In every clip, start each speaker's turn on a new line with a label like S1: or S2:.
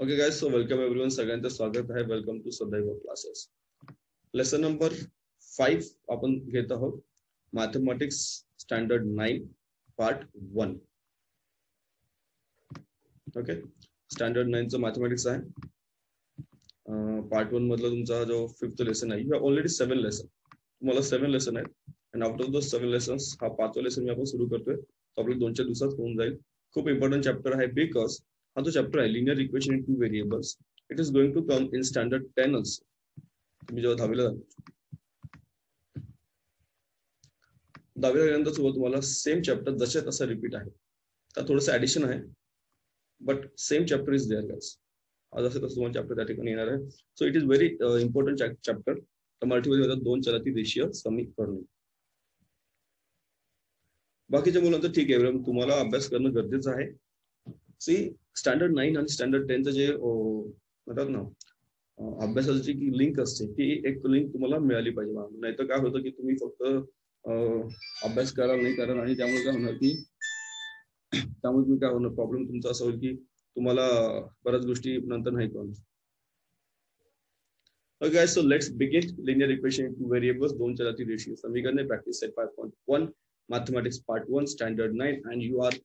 S1: Okay guys, so welcome everyone. सगळ्यांचं स्वागत आहे. Welcome to Sadaiv classes. Lesson number 5 आपण घेत आहोत. मॅथमेटिक्स स्टँडर्ड 9 पार्ट 1. ओके, स्टँडर्ड 9 चं मॅथमेटिक्स आहे. पार्ट 1 मधला तुमचा जो 5th लेसन आहे. You have already 7 lesson. तुम्हाला 7 लेसन आहेत. And out of those 7 lessons हा 5वा लेसन मी आपण सुरू करतोय. तो आपल्या 2-4 दिवसात होऊन जाईल. खूप इम्पॉर्टंट चॅप्टर आहे बिकॉज हा जो चॅप्टर आहे linear equation in two variables, it is going to come in standard 10 also. तुम्ही जेव्हा 10वीला गेल्यानंतर सुद्धा तुम्हाला सेम चॅप्टर जसे तसं रिपीट आहे. तर थोडंसं ऍडिशन आहे, but same chapter is there guys. आज असं तसं तुम्हाला चॅप्टर त्या ठिकाणी येणार आहे. So it is very important chapter. तर मराठीमध्ये 2 चलाती रेषीय समीकरणे. बाकीच्या मुलांचं ठीक आहे, तुम्हाला अभ्यास करणं गरजेचं आहे. सी स्टँडर्ड 9 आणि स्टँडर्ड 10चं जे म्हणतात ना अभ्यासाची लिंक असते, ती एक लिंक तुम्हाला मिळाली पाहिजे. नाहीतर काय होतं की तुम्ही फक्त अभ्यास कराल नाही कराल आणि त्यामुळे काय होणार की तुम्ही काय होणार, प्रॉब्लेम तुमचा असा होईल की तुम्हाला बऱ्याच गोष्टी नंतर नाही कळणार. Okay guys, so let's begin. Linear equation into variables, 2 चलाती रेषीय समीकरणे, practice set 5.1, mathematics part 1, standard 9, and you are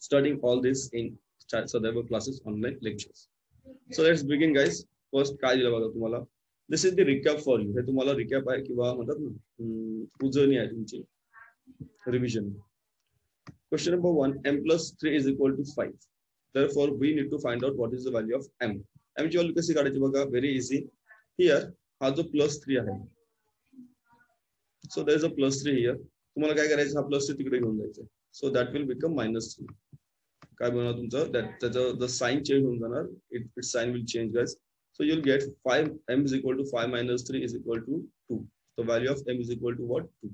S1: studying all this in Sadaiva classes online lectures. So let's begin guys. First काय दिलं बघा तुम्हाला. This is the recap for you. हे तुम्हाला recap आहे किंवा म्हणतात ना उजळणी आहे तुमची, revision. Question number 1, m plus 3 is equal to 5. Therefore we need to find out what is the value of m. m ची व्हॅल्यू कशी काढायची बघा, व्हेरी इझी. हियर हा जो +3 आहे, so there is a +3 here. तुम्हाला काय करायचं, हा +3 तिकडे घेऊन जायचं. So that will become -3. काय बनवणार तुमचं, त्याचं द साइन चेंज होऊन जाणार. It sign will change guys. So you will get 5 m is equal to 5 - 3 is equal to 2. So value of m is equal to what, 2.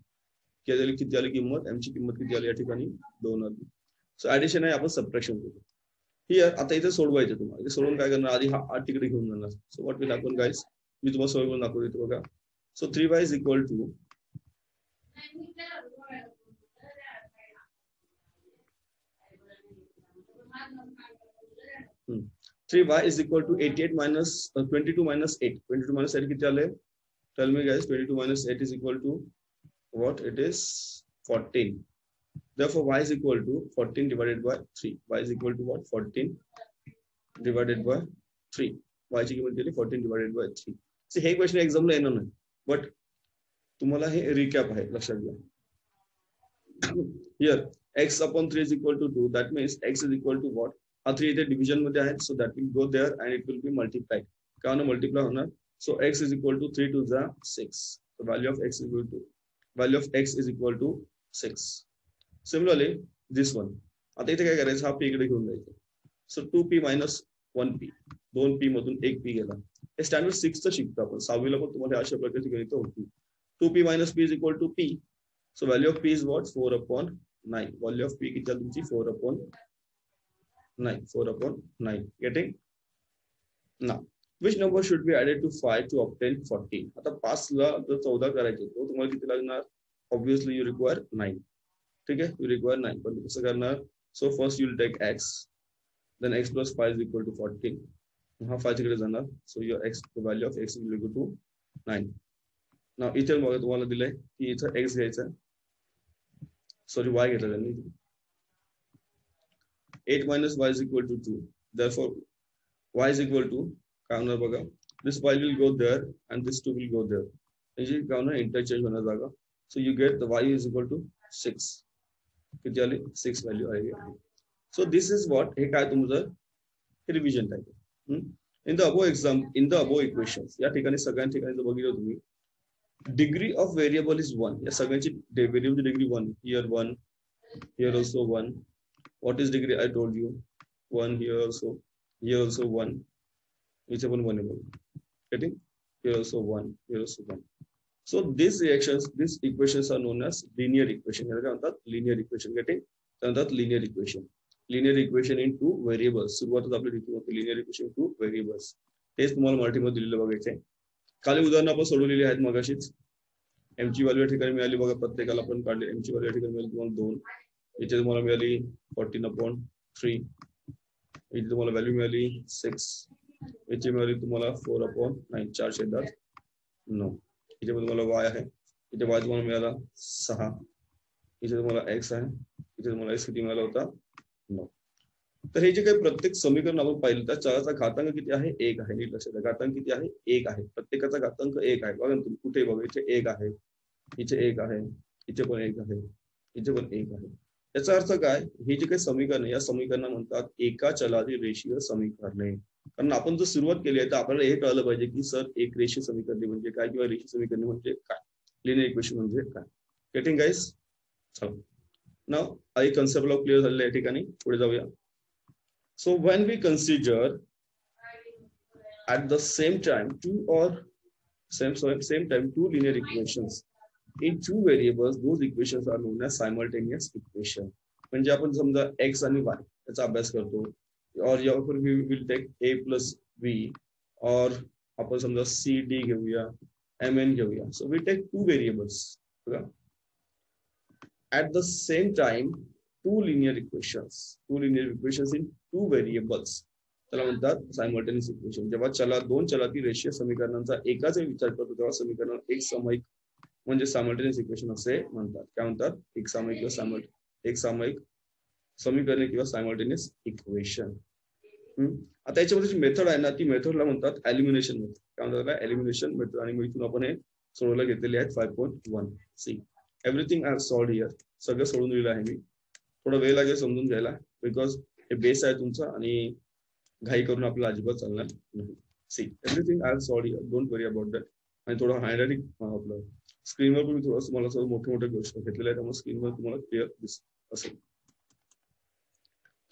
S1: किती आली किंमत, m ची किंमत किती आली या ठिकाणी, 2 आली. सो ऍडिशन आहे, आपण सबट्रॅक्शन करू. हियर आता इथे सोडवायचं तुम्हाला. इथे सोडून काय करणार, आधी हा 8 तिकडे घेऊन जाणार. So what will happen guys, मी तुम्हाला सोय करून दाखवतो बघा. So 3y is equal to 3y is equal to 88 minus 22 minus 8. 22 minus 8 किती आले, tell me guys. 22 minus 8 is equal to what, it is 14. Therefore y is equal to 14 divided by 3. Y is equal to what, 14 divided by 3. y ची किंमत दिली 14 divided by 3. See, हे question एक्झामला येणार नाही, but तुम्हाला हे रिकॅप आहे, लक्षात घ्या. Here x upon 3 is equal to 2. That means x is equal to what, हा 3 इथे डिव्हिजन मध्ये आहे. So that will go there and it will be multiplied. काय होणार, मल्टिप्लाय होणार. So x is equal to 3 to the 6. So value of x is equal to 6. Similarly this one, आता इथे काय करायचं, हा p इकडे घेऊन जायचं. So 2p minus 1p, 2p मधून 1p गेला. हे स्टँडर्ड 6 चं शिकतो आपण. 6वीला पण तुम्हाला अशा प्रकारची गणितं होती. 2p minus p is equal to p. So value of p is what, 4/9. Value of p किती आली तुमची, 4/9. 4/9. Getting? Now which number should be added to 5 to obtain 14? आता 5 ला जर 14 करायचे तो तुम्हाला किती लागणार, ऑब्वियसली यू रिक्वायर 9. ठीक आहे, यू रिक्वायर 9. पण कसं करणार, so first you will take x, then x plus 5 is equal to 14. हा 5 तिकडे जाणार. So your x, the value of x is equal to 9. नाव इथे बघा तुम्हाला दिलंय की इथं x घ्यायचा, सॉरी y घेतला त्यांनी. 8 minus y is equal to 2. Therefore y is equal to काय होणार बघा, this y will go there and this 2 will go there. म्हणजे काय होणार, इंटरचेंज होणार जागा. So you get the y is equal to 6. किती आली, 6 व्हॅल्यू आहे. सो दिस इज व्हॉट, हे काय तुमचं revision type. In the above exam, in the above equations, या ठिकाणी सगळ्या ठिकाणी जर बघितलं तुम्ही, डिग्री ऑफ व्हेरिएबल इज 1. या सगळ्यांची व्हेरिएबलची degree 1. Here 1, here also 1. What is degree, I told you 1. Here also 1. इथे पण 1 आहे बघा. Getting, here also 1, here also 1. So these reactions, these equations are known as linear equation. याला काय म्हणतात, linear equation. Getting? म्हणतात linear equation. Linear equation in two variables. सुरुवातच आपल्या इथे होते linear equation two variables. हेच तुम्हाला मराठीमध्ये दिलेलं बघायचंय. खाली उदाहरणं आपण सोडवलेली आहेत मगाशीच. m ची व्हॅल्यू या ठिकाणी मिळाली बघा, प्रत्येकाला आपण काढले. m ची व्हॅल्यू या ठिकाणी मिळाली तुम्हाला 2. इथे तुम्हाला मिळाली 14/3. इथे तुम्हाला व्हॅल्यू मिळाली 6, याची मिळाली तुम्हाला 4/9, 4/9. इथे पण तुम्हाला y आहे, इथे y तुम्हाला मिळाला 6, इथे तुम्हाला x आहे, इथे तुम्हाला x किती मिळाला होता 9. तर हे जे काही प्रत्येक समीकरण आपण पाहिलं त्या चलाचा घातांक किती आहे 1 आहे. नीट लक्षात द्या, घातांक किती आहे 1 आहे. प्रत्येकाचा घातांक 1 आहे. बघा तुम्ही कुठे बघा, इथे 1 आहे, इथे 1 आहे, इथे पण 1 आहे, इथे पण 1 आहे. याचा अर्थ काय, हे जे काही समीकरण या समीकरणा म्हणतात एका चलाची रेषीय समीकरणे. कारण आपण जर सुरुवात केली आहे तर आपल्याला हे कळलं पाहिजे की सर एक रेषीय समीकरणे म्हणजे काय किंवा रेषीय समीकरणे म्हणजे काय, लिनियर इक्वेशन म्हणजे काय. Getting guys? चला नाव आई कन्सेप्ट लॉ क्लिअर झालेला या ठिकाणी. पुढे जाऊया. So when we consider at the same time two linear equations in two variables, those equations are known as simultaneous equation. म्हणजे आपण समजा x आणि y याचा अभ्यास करतो, और यहाँ पर we will take a plus b, और आपण समजा c d घेऊया, mn घेऊया. So we take two variables at the same time, two linear equations in two variables, त्याला म्हणतात सायमल्टेनियस इक्वेशन. जेव्हा दोन चलातील रेषीय समीकरणांचा एकाच विचार करतो तेव्हा समीकरण एक सामायिक म्हणजे सायमल्टेनियस इक्वेशन असे म्हणतात. काय म्हणतात? एक सामायिक समीकरणे किंवा सायमल्टेनियस इक्वेशन. आता याच्यामध्ये जी मेथड आहे ना ती मेथडला म्हणतात एलिमिनेशन मेथड. काय म्हणतात? Elimination method. आणि मग इथून आपण हे सोडवलं घेतलेले आहेत 5.1. See everything I have solved here. सगळं सोडून दिलेलं आहे मी. थोडा वेळ लागेल समजून घ्यायला, बिकॉज हे बेस आहे तुमचा आणि घाई करून आपल्याला अजिबात चालणार नाही. See everything I have solved here, don't worry about that. आणि थोडं हँडरायटिंग आपलं स्क्रीनवर तुम्ही थोडं तुम्हाला सर्व मोठे गोष्ट घेतलेल्या आहेत त्यामुळे स्क्रीनवर तुम्हाला क्लिअर दिसत असेल.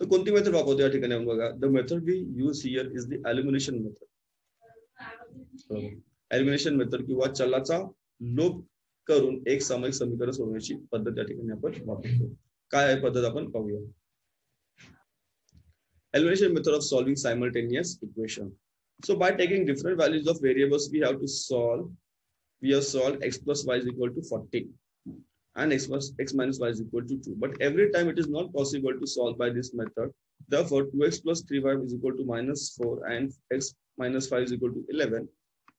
S1: तर कोणती मेथड वापरतो या ठिकाणी बघा. The method we use here is the elimination method. Elimination method किंवा चलाचा लोप करून एक सामायिक समीकरण सोडवण्याची पद्धत या ठिकाणी आपण वापरतो. काय आहे पद्धत आपण पाहूया. Elimination method of solving simultaneous equation. So by taking different values of variables, we have solved x plus y is equal to 40 and x minus y is equal to 2. But every time it is not possible to solve by this method. Therefore, 2x plus 3y is equal to -4 and x minus 5 is equal to 11.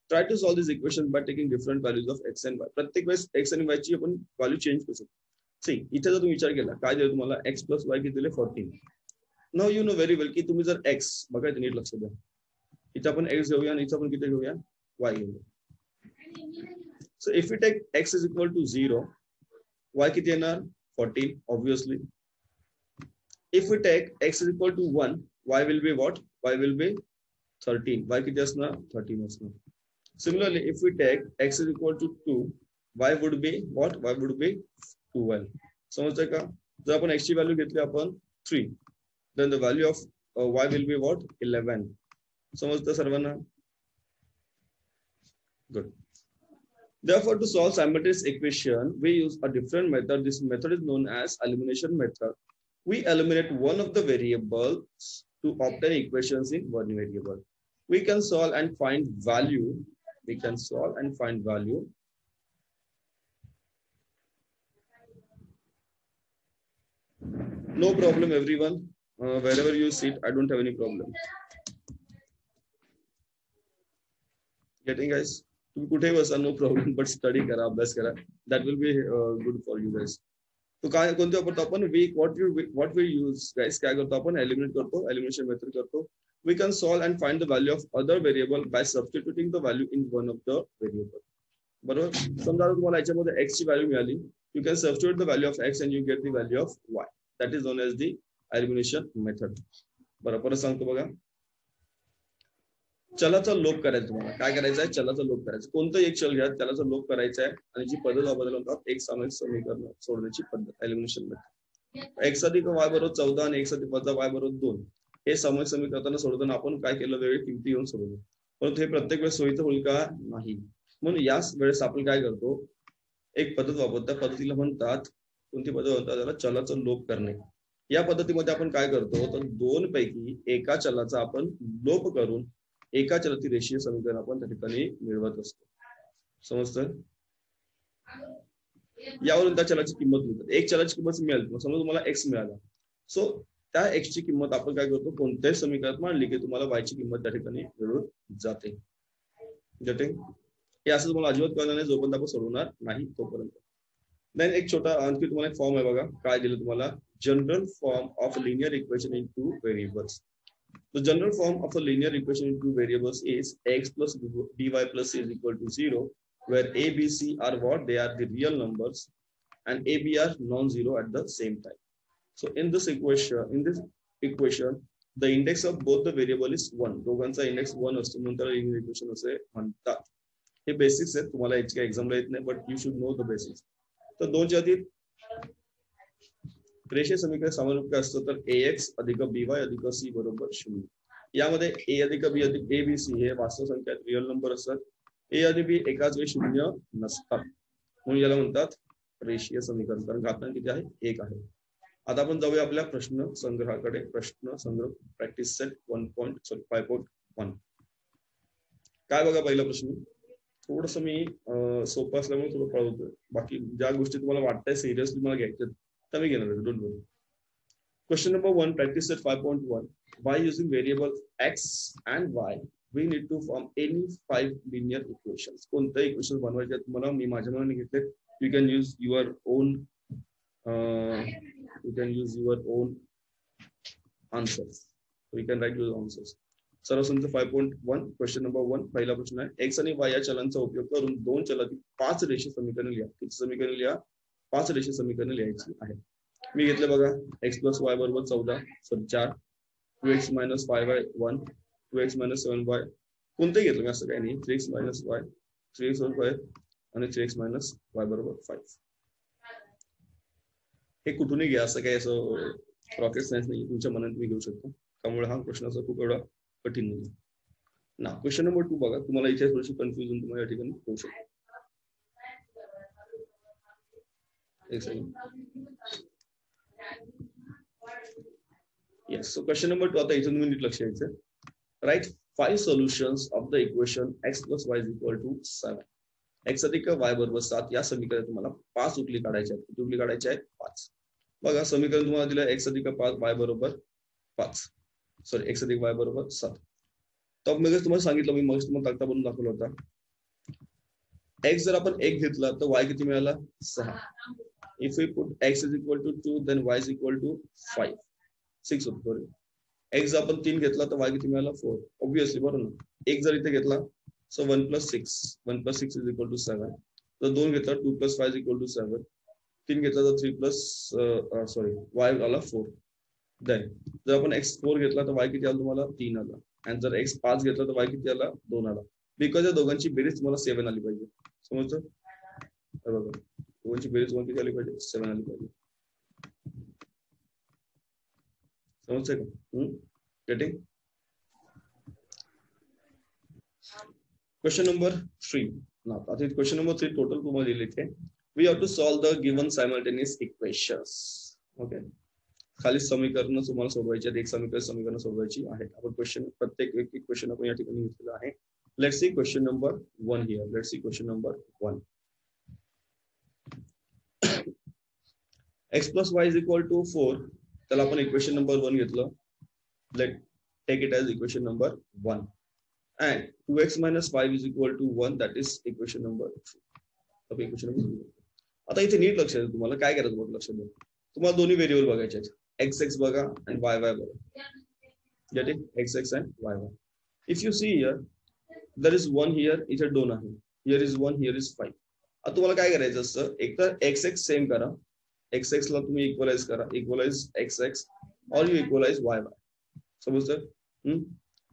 S1: Try to solve this equation by taking different values of x and y. प्रत्येक वेळेस x आणि y ची आपण value change करू शकतो. C इथे जर तुम्ही विचार केला काय दिलं तुम्हाला, x plus y किती दिले 14. नाउ यू नो व्हेरी वेल की तुम्ही जर x बघा नीट लक्ष द्या, इथे आपण x घेऊया आणि इथे आपण किती घेऊया y घेऊया. So if you take x is equal to 0, y किती येणार 14 obviously. If you take x is equal to 1, y will be what, y will be 13. y किती असणार 13 असणार. Similarly, if we take x is equal to 2, y would be what? Y would be 12. समजतंय का? जर आपण x ची value घेतली आपण 3, then the value of y will be what? 11. समजतं सर्वांना? Good. Therefore, to solve simultaneous equation, we use a different method. This method is known as elimination method. We eliminate one of the variables to obtain equations in one variable. We can solve and find value. No problem, everyone. Wherever you sit, I don't have any problem. Getting guys? तुम्ही कुठेही बसा, no problem. But study करा, अभ्यास करा. That will be good for you guys. तो काय कोणते वापरतो आपण? What we use guys? काय करतो आपण? Eliminate करतो, elimination method करतो. We can solve and find the value of other variable by substituting the value in one of the variable. बरोबर. समजा तुम्हाला याच्यामध्ये x ची व्हॅल्यू मिळाली, you can substitute the value of x and you get the value of y. That is known as the elimination method. बरोबर सांगतो बघा. चलाचा लोप करायचा तुम्हाला. काय करायचं आहे? चलाचा लोप करायचा. कोणतं एक चल घ्या, त्याचा लोप करायचा आहे आणि जी पद्धत वापरली म्हणतात एक सामायिक समीकरण सोडवण्याची पद्धत, एलिमिनेशन मेथड. x अधिक y बरोबर 14 आणि x अधिक वजा y बरोबर 2. हे सामायिक समीकरण सोडवताना आपण काय केलं, वेगळी किमती घेऊन सोडवलं. परंतु हे प्रत्येक वेळेस सोयीचं होईल का? नाही. म्हणून याच वेळेस आपण काय करतो, एक पद्धत वापरतो. त्या पद्धतीला म्हणतात, कोणती पद्धत म्हणतात त्याला, चलाचा लोप करणे. या पद्धतीमध्ये आपण काय करतो, तर दोन पैकी एका चलाचा आपण लोप करून एका चलाची रेषीय समीकरण आपण त्या ठिकाणी मिळवत असतो. समजतं? यावरून त्या चलाची किंमत मिळते. एक चलाची किंमत मिळाली, समजा तुम्हाला x मिळाला. सो त्या x ची किंमत आपण काय करतो कोणत्याही समीकरणात मांडली की तुम्हाला y ची किंमत त्या ठिकाणी मिळून जाते. हे असं तुम्हाला अजिबात कळणार नाही जोपर्यंत आपण सोडवणार नाही तोपर्यंत. देन एक छोटा आणखी तुम्हाला एक फॉर्म आहे बघा काय दिलं तुम्हाला general form of linear equation in two variables. The general form of a linear equation in two variables is x plus dy plus c is equal to 0, where a, b, c are what? They are the real numbers, and a, b are non-zero at the same time. So in this equation, the index of both the variable is 1. दोघांचा index 1 असतो म्हणून त्याला linear equation असे म्हणतात. हे basics आहेत तुम्हाला याची एक्झामला येत नाही but you should know the basics. तर दोनच्या आधी रेषीय समीकरण सामान्य असतं तर ax अधिक by अधिक c बरोबर 0. यामध्ये a अधिक b अधिक a b c हे वास्तव संख्या रिअल नंबर असतात. a आणि b एकाच वेळी 0 नसतात म्हणून याला म्हणतात रेषीय समीकरण कारण घातांक किती आहे 1 आहे. आता आपण जाऊया आपल्या प्रश्न संग्रहाकडे. प्रश्न संग्रह प्रॅक्टिस सेट 5.1. काय बघा पहिला प्रश्न थोडस मी सोपं असल्यामुळे थोडं पळवतोय. बाकी ज्या गोष्टी तुम्हाला वाटतंय सिरियसली मला घ्यायच्यात तर मी घेणार आहे. Don't worry. Question number 1, practice set 5.1. By using variable x and y, we need to form any 5 linear equations. कोणते इक्वेशन बनवायचे तुम्हाला मी माझ्या मनाने घेतले. You can use your own answers. So you can write your answers. सर्व संच 5.1 question number 1 पहिला प्रश्न आहे. x आणि y या चलांचा उपयोग करून दोन चलातील 5 रेषीय समीकरण लिहा. किती समीकरण लिहा? 5 रेषीय समीकरण लिहायची आहे. मी घेतले बघा x प्लस y बरोबर 14 sorry 4 2x minus 5y 1 2x minus 7y कोणते घेतलं मी असं काही नाही. 3x मायनस y 3x वर 5 आणि 3x मायनस y बरोबर 5. हे कुठूनही घ्या असं काही असं रॉकेट सायन्स नाही तुमच्या मनात तुम्ही घेऊ शकता. त्यामुळे हा प्रश्न असं खूप एवढा कठीण नाही ना. क्वेश्चन नंबर 2 बघा तुम्हाला इथे थोडीशी कन्फ्युजन तुम्हाला या ठिकाणी होऊ शकते. एक second. Yes, so question number 2 आता इथून तुम्ही नीट लक्ष द्यायचं. Write 5 solutions of the equation x plus y is equal to 7. x अधिक y बरोबर 7 या समीकरणात तुम्हाला 5 उकली काढायच्या आहेत. किती उकली काढायच्या आहेत? 5. बघा समीकरण तुम्हाला दिलं x अधिक 5 y बरोबर 5. सॉरी x अधिक y बरोबर 7. तर मग तुम्हाला सांगितलं मी मग तुम्हाला तक्ता बनवून दाखवला होता. x जर आपण 1 घेतला तर y किती मिळाला? 6. If we put x is equal to 2, then y is equal to 5. 6 होतो. x आपण 3 घेतला तर y किती मिळाला? 4. ऑब्वियसली बरोबर ना. 1 जर इथे घेतला so 1 plus 6 is equal to 7. तर 2 घेतला 2 plus 5 is equal to 7. 3 घेतला तर 3 plus y आला 4. देन जर आपण x 4 घेतला तर y किती आला तुम्हाला? 3 आला. आणि जर x 5 घेतला तर y किती आला? 2 आला. बिकॉज या दोघांची बेरीज तुम्हाला 7 आली पाहिजे. समजतं? बरोबर. दोघांची बेरीज तुम्हाला किती आली पाहिजे? 7 आली पाहिजे. समजतंय का? गेटिंग? Question number 3. now आता क्वेश्चन नंबर 3 टोटल तुम्हाला लिहिलेले आहे. we have to solve the given simultaneous equations. Okay. खाली समीकरण तुम्हाला सोडवायची आहेत. एक समीकरण सोडवायची आहेत. आपण क्वेश्चन प्रत्येक एक क्वेश्चन आपण या ठिकाणी घेतलेला आहे. Let's see question number 1 here. Let's see question number 1. x plus y is equal to 4. त्याला आपण इक्वेशन नंबर 1 घेतलं. Let take it as equation number 1. and 2x minus 5 is equal to 1. that is equation number 2. okay, equation number 2. आता इथे नीट लक्ष द्या. तुम्हाला काय करायचं बघा लक्ष द्या. तुम्हाला दोन्ही व्हेरिएबल बघायचे आहेत. x बघा आणि y बघा. Get it? x and y. if you see here there is 1 here, इथे 2 आहे. here is 1, here is 5. आता तुम्हाला काय करायचं असतं एक तर x सेम करा. x ला तुम्ही इक्वलाइज करा. इक्वलाइज x और यू इक्वलाइज y. समजतं?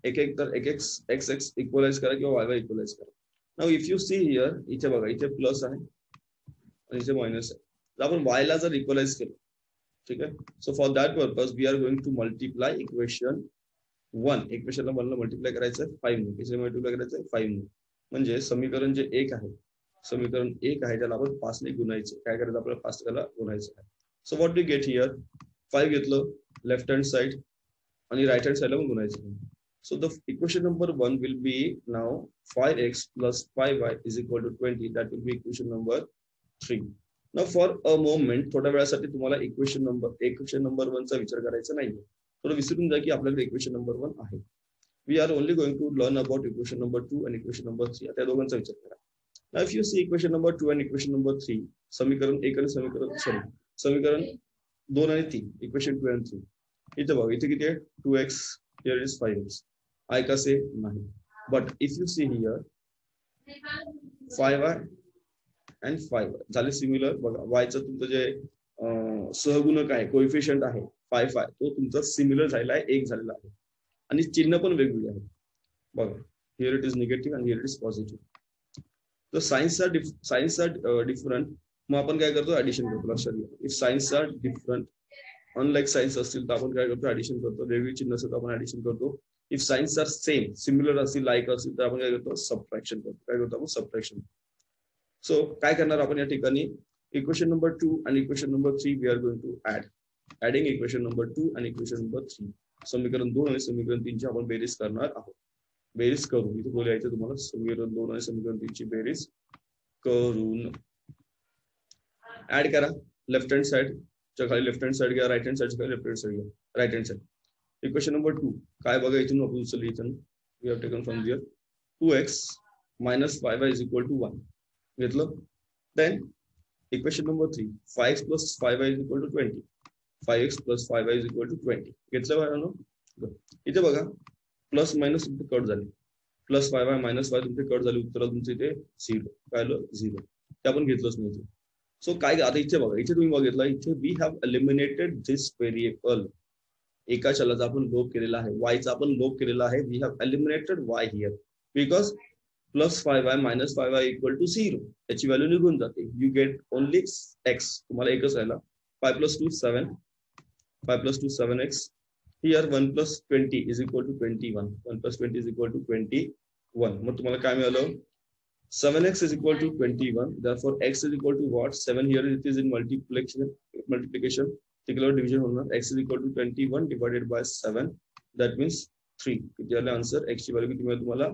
S1: एक तर x इक्वलाइज करा किंवा y इक्वलाइज करा. Now if you see here इथे बघा इथे प्लस आहे आणि इथे मायनस आहे. तर आपण y ला जर इक्वलाइज केलं ठीक आहे. So for that purpose we are going to multiply equation 1. इक्वेशनला 1 ला मल्टिप्लाय करायचं 5 ने. किती मल्टिप्लाय करायचं 5 ने. म्हणजे समीकरण जे 1 आहे समीकरण 1 आहे त्याला आपण 5 ने गुणायचं. काय करायचं आपल्याला 5 त्याला गुणायचं आहे. So what we get here 5 घेतलं लेफ्ट हँड साइड आणि राइट हँड साइडला पण गुणायचं. So the equation number 1 will be now 5x plus 5y is equal to 20. That will be equation number 3. ना फॉर अ मोमेंट थोड्या वेळासाठी तुम्हाला equation number 1 चा विचार करायचा नाहीये. थोडं विसरून जा की आपल्याकडे इक्वेशन नंबर 1 आहे. We are only going to learn about equation number 2 आणि इक्वेशन नंबर 3. त्या दोघांचा विचार करा. Now if you see equation number 2 आणि इक्वेशन नंबर 3, समीकरण 1 आणि समीकरण 2 आणि 3, इक्वेशन 2 आणि 3. इथे बघा, इथे किती आहे? 2x, here is 5x. I का से नाही. But if you see here 5y and 5y झाले सिमिलर. बघा, y चं तुमचं जे सहगुणक आहे, कोएफिशियंट आहे 5 तो तुमचा सिमिलर झालेला आहे, 1 झालेला आहे. आणि चिन्ह पण वेगवेगळे आहे. बघा, हिअर इट इज निगेटिव्ह आणि हिअर इट इज पॉझिटिव्ह. तर सायन्स आर डिफरंट. मग आपण काय करतो? ऍडिशन करतो. लक्षात घ्या, if signs are different, unlike signs असतील तर आपण काय करतो? ऍडिशन करतो. वेगळी चिन्ह असेल तर आपण ऍडिशन करतो. If signs are same, similar असतील, लाईक असतील तर आपण काय करतो? सबट्रॅक्शन करतो. काय करतो आपण? सबट्रॅक्शन. सो काय करणार आपण या ठिकाणी? इक्वेशन नंबर 2 आणि equation number 3 we are going to adding equation number 2 आणि इक्वेशन नंबर 3. समीकरण 2 आणि समीकरण 3 ची आपण बेरीज करणार आहोत. बेरीज करू. इथे बोलायचं तुम्हाला, समीकरण 2 आणि समीकरण 3 ची बेरीज करून ऍड करा. लेफ्ट हँड साइड च्या खाली लेफ्ट हँड साइड घ्या, राईट हँड साइडच्या खाली लेफ्ट हँड साइड घ्या. Right hand side equation number 2 काय बघा, इथून आपण उचलली. इथून we have taken from here 2x minus 5y is equal to 1 घेतलं. Then equation number 3 5 plus 5y is equal to 20. 5x plus 5y is equal to 20 घेतलं बघा. इथे बघा, प्लस मायनस तुमचे कट झाले. प्लस 5y मायनस 5 तुमचे cut झाले. उत्तर तुमचे इथे 0. काय आलं? 0. ते आपण घेतलंच नाही. सो काय आता इथे बघा, इथे तुम्ही बघितलं, इथे we have eliminated this variable. एका चलाचा आपण लोप केलेला आहे, y चा आपण लोप केलेला आहे. We have eliminated y here because plus 5y minus 5y equal to 0. त्याची व्हॅल्यू निघून जाते. You get only x. तुम्हाला एकच राहिला. 5 plus 2 7. 5 plus 2 7x. Here 1 plus 20 is equal to 21. 1 plus 20 is equal to 21. मग तुम्हाला काय मिळालं? 7x is equal to 21. Therefore x is equal to what? 7. Here it is in multiplication. Particular division होणार. x is equal to 21 divided by 7. That means 3. किती आलं answer? x ची value किती मिळाली तुम्हाला?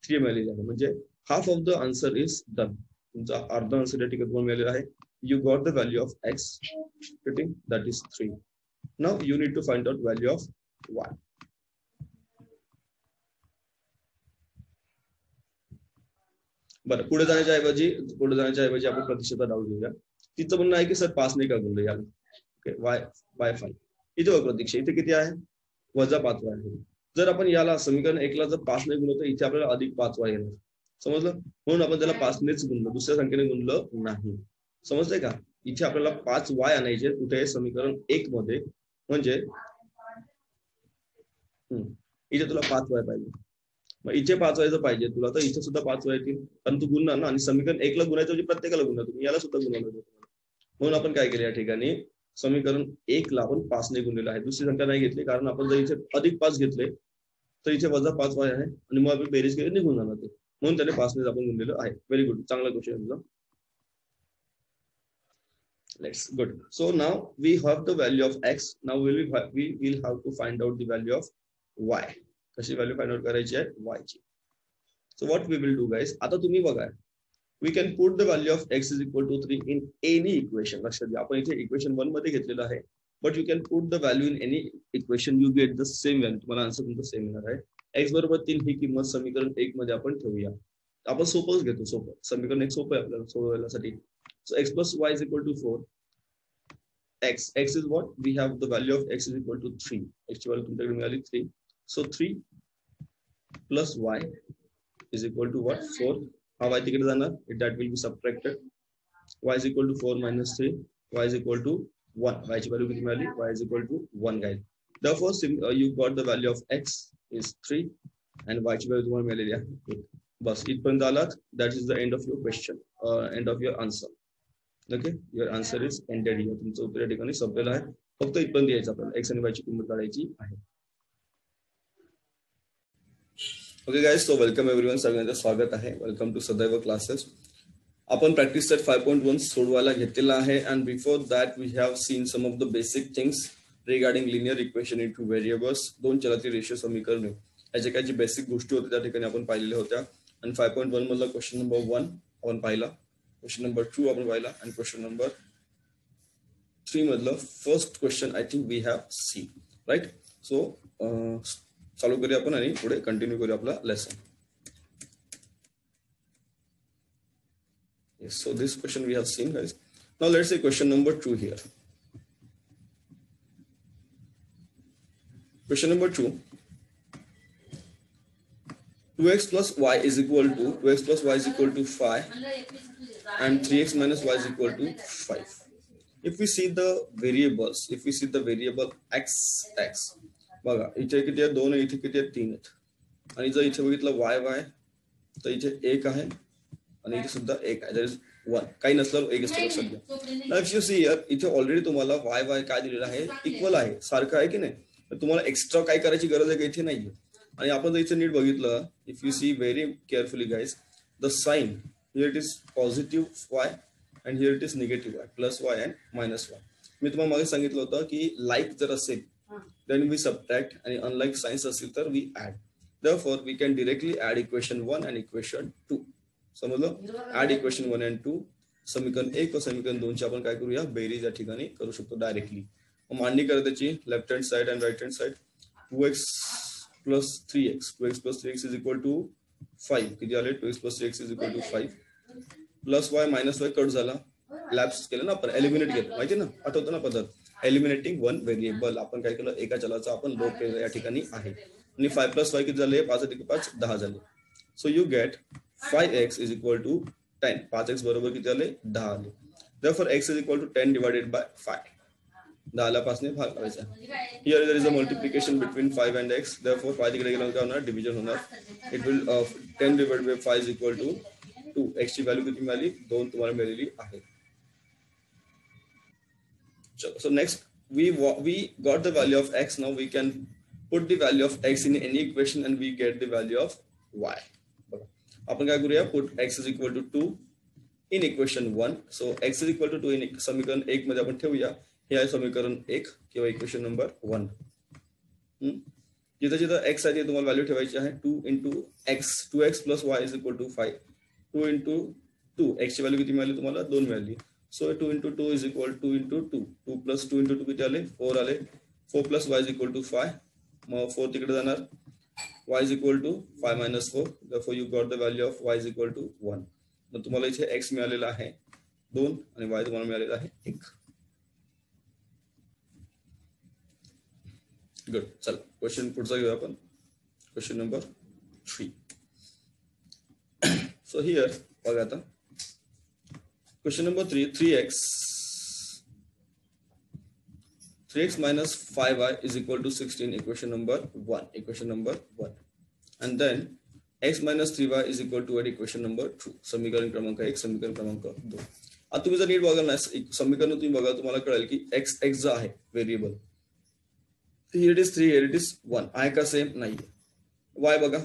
S1: 3 मिळालेली आहे. म्हणजे half of the answer is done. तुमचा अर्धा आन्सर या ठिकाणी तुम्हाला मिळालेला आहे. You got the value of x, that is 3. Now you need to find out value of y. बरं, पुढे जाण्याच्या ऐवजी आपण प्रतिशतचा डाऊट घेऊया. तिचं म्हणणं आहे की सर 5 नाही का गुणलं याला. Okay, y 5. इथे बघ प्रतीक्षा, इथे किती आहे? -5y आहे. जर आपण याला समीकरण 1 ला जर 5 ने गुणलं तर इथे आपल्याला अधिक 5y येणार. समजलं? म्हणून आपण त्याला 5 नेच गुणलं, दुसऱ्या संख्येने गुणलं नाही. समजतंय का? इथे आपल्याला 5y आणायचे कुठे? समीकरण 1 मध्ये. म्हणजे इथे तुला 5y पाहिजे, मग इथे 5y जर पाहिजे तुला तर इथे सुद्धा 5y येतील. कारण तू गुणणार ना. आणि समीकरण 1 ला गुणायचं म्हणजे प्रत्येकाला गुणणार तुम्ही, याला सुद्धा गुणवलं. म्हणून आपण काय केलं या ठिकाणी? समीकरण 1 ला आपण 5 ने गुणलेलं आहे. दुसरी संख्या नाही घेतली, कारण आपण जर इथे अधिक 5 घेतले तर इथे वजा 5y आहे आणि मग आपण बेरीज केली निघून जाणार ते. म्हणून त्याने 5 ने आपण गुणलेलं आहे. व्हेरी गुड, चांगला क्वेश्चन आहे तुझा. Let's good. So now we have the value of x. Now we will have to find out the value of y. कशी व्हॅल्यू फाइंड आउट करायची आहे? y ची. So what we will do guys, आता तुम्ही बघा, we can put the value of x is equal to 3 in any equation. लक्षात घ्या, आपण इथे इक्वेशन 1 मध्ये घेतलेलं आहे, but you can put the value in any equation, you get the same value. तुम्हाला आन्सर तुमचं सेम येणार आहे. x बरोबर 3 ही किंमत समीकरण 1 मध्ये आपण ठेवूया. आपण सोपंच घेतो. सोपं समीकरण 1 सोपं आहे आपल्याला सोडवण्यासाठी. So x plus y is equal to 4. X is what? We have the value of x is equal to 3. X ची व्हॅल्यू तुमच्याकडे मिळाली 3. So 3 plus y is equal to what? 4. हा y तिकडे जाणार, that will be subtracted. Y is equal to 4 minus 3. Y is equal to 1. y ची value किती मिळाली? Y is equal to 1 guys. Therefore you got the value of x is 3 and y ची value तुम्हाला मिळालेली आहे 1. बस इथपर्यंत आलात. That is the end of your question, end of your answer. Okay, your answer is ended here. तुमचं उत्तर या ठिकाणी संपलेलं आहे. फक्त इथपर्यंत यायचं आपल्याला. एक्स आणि वाय ची किंमत काढायची आहे. Okay guys, so welcome everyone. सगळ्यांचं स्वागत आहे. Welcome to Sadaiv classes. आपण प्रॅक्टिस सेट 5.1 सोडवायला घेतलेला आहे. And before that we have seen some of the basic things regarding linear equation in two variables. 2 चलाची रेषीय समीकरणे याच्या काही बेसिक गोष्टी होत्या त्या ठिकाणी आपण पाहिलेल्या होत्या. आणि 5.1 मधला क्वेश्चन नंबर 1 आपण पाहिला, क्वेश्चन नंबर 2 आपण पाहिला आणि क्वेश्चन नंबर 3 मधलं first question I think we have seen right. सो चालू करूया आपण आणि पुढे कंटिन्यू करूया आपला lesson. Yes, so this question we have seen, guys. Now let's say question number 2 here. Question number 2. 2x plus y is equal to 2x plus y is equal to 5 and 3x minus y is equal to 5. If we see the variables, if we see the variable x, बघा इथे किती आहे 2, इथे किती आहे 3 आहेत आणि जर इथे बघितलं y तर इथे 1 आहे आणि इथे सुद्धा 1 आहे. That is 1. काही नसलं 1 असतं लक्षात घ्या. Now if you see here इथे ऑलरेडी तुम्हाला y काय दिलेलं आहे, इक्वल आहे, सारखं आहे की नाही. तर तुम्हाला एक्स्ट्रा काय करायची गरज आहे का इथे नाहीये. आणि आपण जर इथे नीट बघितलं, if you see very carefully guys, the sign here it is positive y and here it is negative y, plus y and minus y. मी तुम्हाला मागे सांगितलं होतं की लाईक जर असेल देन वी सबट्रॅक्ट आणि अनलाईक साइन्स असेल तर we add. Therefore we can directly add equation 1 and equation 2. समजलं. ऍड इक्वेशन 1 and 2, समीकरण 1 व समीकरण 2 ची आपण काय करूया, बेरीज या ठिकाणी करू शकतो डायरेक्टली. मांडणी करा त्याची left hand side and right hand side. 2x plus 3x is equal to 5. किती आले, 2x plus 3x is equal to 5 plus y minus y cut झाला, लॅप्स केलं ना आपण, एलिमिनेट केलं, माहिती ना, आठवतं ना पद्धत. एलिमिनेटिंग वन व्हेरिएबल, आपण काय केलं, एका चलाचा आपण लोप केलं या ठिकाणी आहे. आणि 5 plus 5 किती झाले, 5 अधिक 5 10 झाले. So you get 5x is equal to 10. 5x बरोबर किती आले, 10 आले. Therefore x is equal to 10 divided by 5. 10 ला 5 ने भाग करायचा. Here there is a multiplication between 5 and x. Therefore 5 तिकडे गेल्यावर काय होणार, डिव्हिजन होणार. It will 10 divided by 5 is equal to 2. x ची व्हॅल्यू किती मिळाली, 2 तुम्हाला मिळालेली आहे. So next we got the value of x. Now we can put the value of x in any equation and we get the value of y. आपण काय करूया, put x is equal to 2 in equation 1. So x is equal to 2 in समीकरण 1 मध्ये आपण ठेवूया. हे आहे समीकरण 1 किंवा इक्वेशन नंबर 1. जिथं जिथं x आहे तुम्हाला व्हॅल्यू ठेवायची आहे. 2 into x, 2x plus y is equal to 5. 2 into 2, x ची व्हॅल्यू किती मिळाली तुम्हाला, 2 मिळाली. So 2 into 2 is equal to 2 into 2. 2 plus 2 into 2 किती आले, 4 आले. 4 plus y is equal to 5. मग 4 तिकडे जाणार, y is equal to 5 minus 4. Therefore you got the value of y is equal to 1. मग तुम्हाला इथे x मिळालेला आहे 2 आणि y तुम्हाला मिळालेला आहे 1. गुड. चला क्वेश्चन पुढचा घेऊया आपण, क्वेश्चन नंबर 3. सो हियर बघा आता question number 3. 3x minus 5y is equal to 16, equation number 1. And then x minus 3y is equal to 8, equation number 2. समीकरण क्रमांक 1, समीकरण क्रमांक 2. आता तुम्ही जर नीट बघाल ना समीकरण तुम्ही बघा, तुम्हाला कळेल की x जो आहे variable, here it is 3, here it is 1, आहे का सेम नाहीये. y बघा,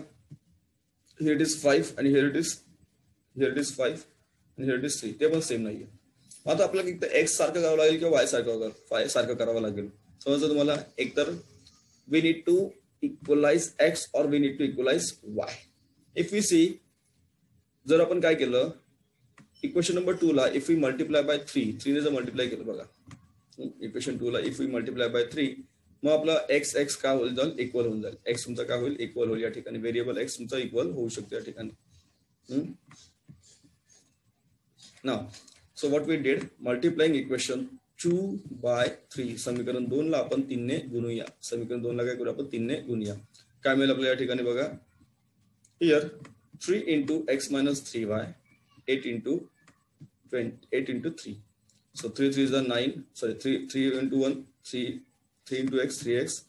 S1: here it is 5 आणि here it is 5 आणि here it is 3, ते पण सेम नाहीये. आता आपल्याला एक तर x सारखं करावं लागेल किंवा y सारखं करावं लागेल. समजलं तुम्हाला, एकतर we need to equalize x और we need to equalize y. If we see, जर आपण काय केलं, इक्वेशन नंबर 2 ला इफ वी मल्टिप्लाय बाय 3 ने जर मल्टिप्लाय केलं बघा, इक्वेशन 2 ला इफ वी मल्टिप्लाय बाय 3, मग आपला x काय होईल, जाईल इक्वल होऊन जाईल. x तुमचा काय होईल, इक्वल होईल. या ठिकाणी व्हेरिएबल x तुमचा इक्वल होऊ शकतो या ठिकाणी. Now so what we did, multiplying equation 2 by 3, समीकरण 2 ला आपण 3 ने गुणूया. समीकरण 2 ला काय करूया आपण, 3 ने गुणूया. काय मिळेल आपल्याला या ठिकाणी बघा, here 3 into x minus 3y, 8 into 3. So 3 3 is 9, sorry 3 into 1, 3 into x, 3x,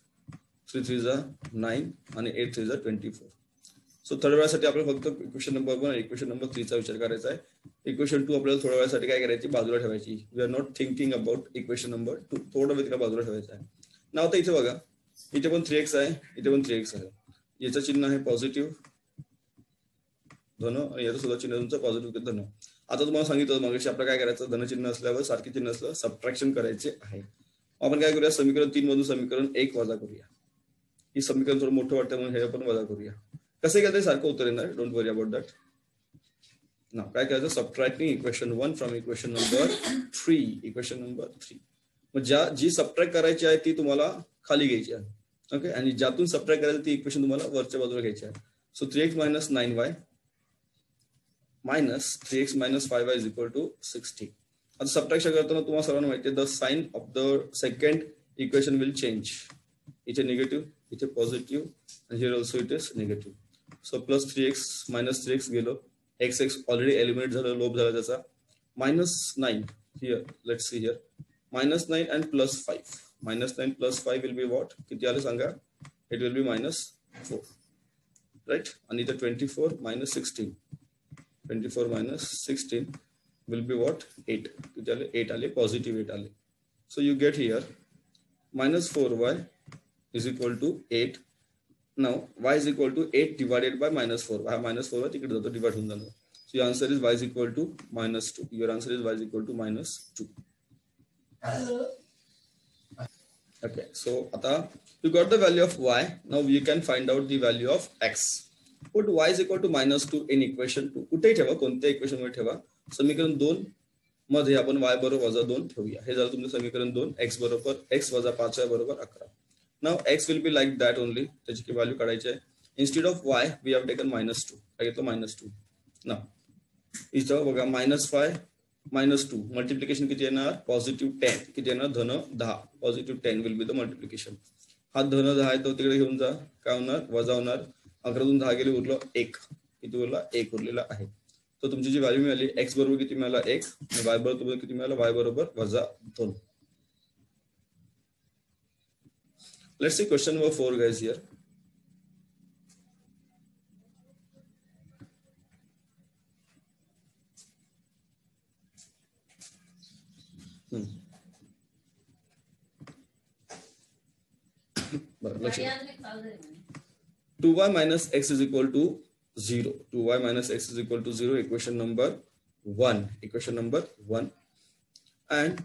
S1: 3 3 is 9 आणि 8 3 is 24. सो थोड्या वेळासाठी आपल्याला फक्त इक्वेशन नंबर 1 आणि इक्वेशन नंबर 3 चा विचार करायचा आहे. इक्वेशन 2 आपल्याला थोड्या वेळासाठी काय करायची, बाजूला ठेवायची. We are not thinking about equation number 2, थोडं वेळ तिला बाजूला ठेवायचं आहे. नाव आता इथे बघा, इथे पण 3x आहे, इथे पण 3x आहे. याचं चिन्ह आहे पॉझिटिव्ह धन आणि याचं सुद्धा चिन्ह तुमचं पॉझिटिव्ह धन. आता तुम्हाला सांगितलं मगाशी आपल्याला काय करायचं, धन चिन्ह असल्यावर सारखी चिन्ह असलं सबट्रॅक्शन करायचे आहे. आपण काय करूया, समीकरण 3 मधून समीकरण 1 वजा करूया. ही समीकरण थोडं मोठं वाटतं म्हणून हे आपण वजा करूया. कसे केलं सारखं उत्तर येणार, डोंट वरी अबाउट दॅट. नाव काय करायचं, subtracting equation 1 from equation number 3. Equation number 3 मग जी सबट्रॅक्ट करायची आहे ती तुम्हाला खाली घ्यायची आहे. ओके, आणि ज्यातून सबट्रॅक्ट करायचं ती इक्वेशन तुम्हाला वरच्या बाजूला घ्यायची आहे. So 3x minus 9y minus 3x minus 5y is equal to 60. आता सबट्रॅक्शन करताना तुम्हाला सर्वांना माहिती आहे the sign of the second equation will change. इथे निगेटिव्ह, इथे पॉझिटिव्ह, आणि here also it is negative. So plus 3x minus 3x गेलो, x ऑलरेडी एलिमिनेट झालं, लोप झाला त्याचा. -9 here, let's see here, -9 and +5. -9 + 5 will be what? किती आलं सांगा? It will be -4. Right? And the 24 minus 16. 24 minus 16 will be what? 8. 8 ale, positive 8 ale. So you get here -4y is equal to 8. Now y is equal to 8 divided by -4. -4 ticket divide होऊन जाणार. So your answer is y is equal to -2. Your answer is y is equal to -2. Okay, so आता you got the value of y. Now you can find out the value of x. Put y is equal to -2 in equation 2. कुठे ठेवा, कोणत्या equation मध्ये ठेवा? समीकरण 2 मध्ये आपण y बरोबर -2 ठेवूया. हे झालं तुमचं समीकरण 2. x बरोबर x - 5y बरोबर 11. Now x will be like that only. त्याची व्हॅल्यू काढायची आहे. Instead of y we have taken -2. काय घेतलं? -2. Now इथं बघा -5 -2 मल्टिप्लिकेशन किती येणार? +10. किती येणार? धन 10. +10 विल बी द मल्टिप्लिकेशन. हा धन 10 आहे तो तिकडे घेऊन जा. काय होणार? वजा होणार. 11 10 गेले, उरलं 1. किती उरला? 1 उरलेला आहे. तर तुमची जी व्हॅल्यू मिळाली x बरोबर किती मिळाला? 1. y बरोबर किती मिळाला? y बरोबर -2. Let's see question number 4 guys here. बरं, 2y minus x is equal to 0. 2y minus x is equal to 0. Equation number 1. Equation number 1. And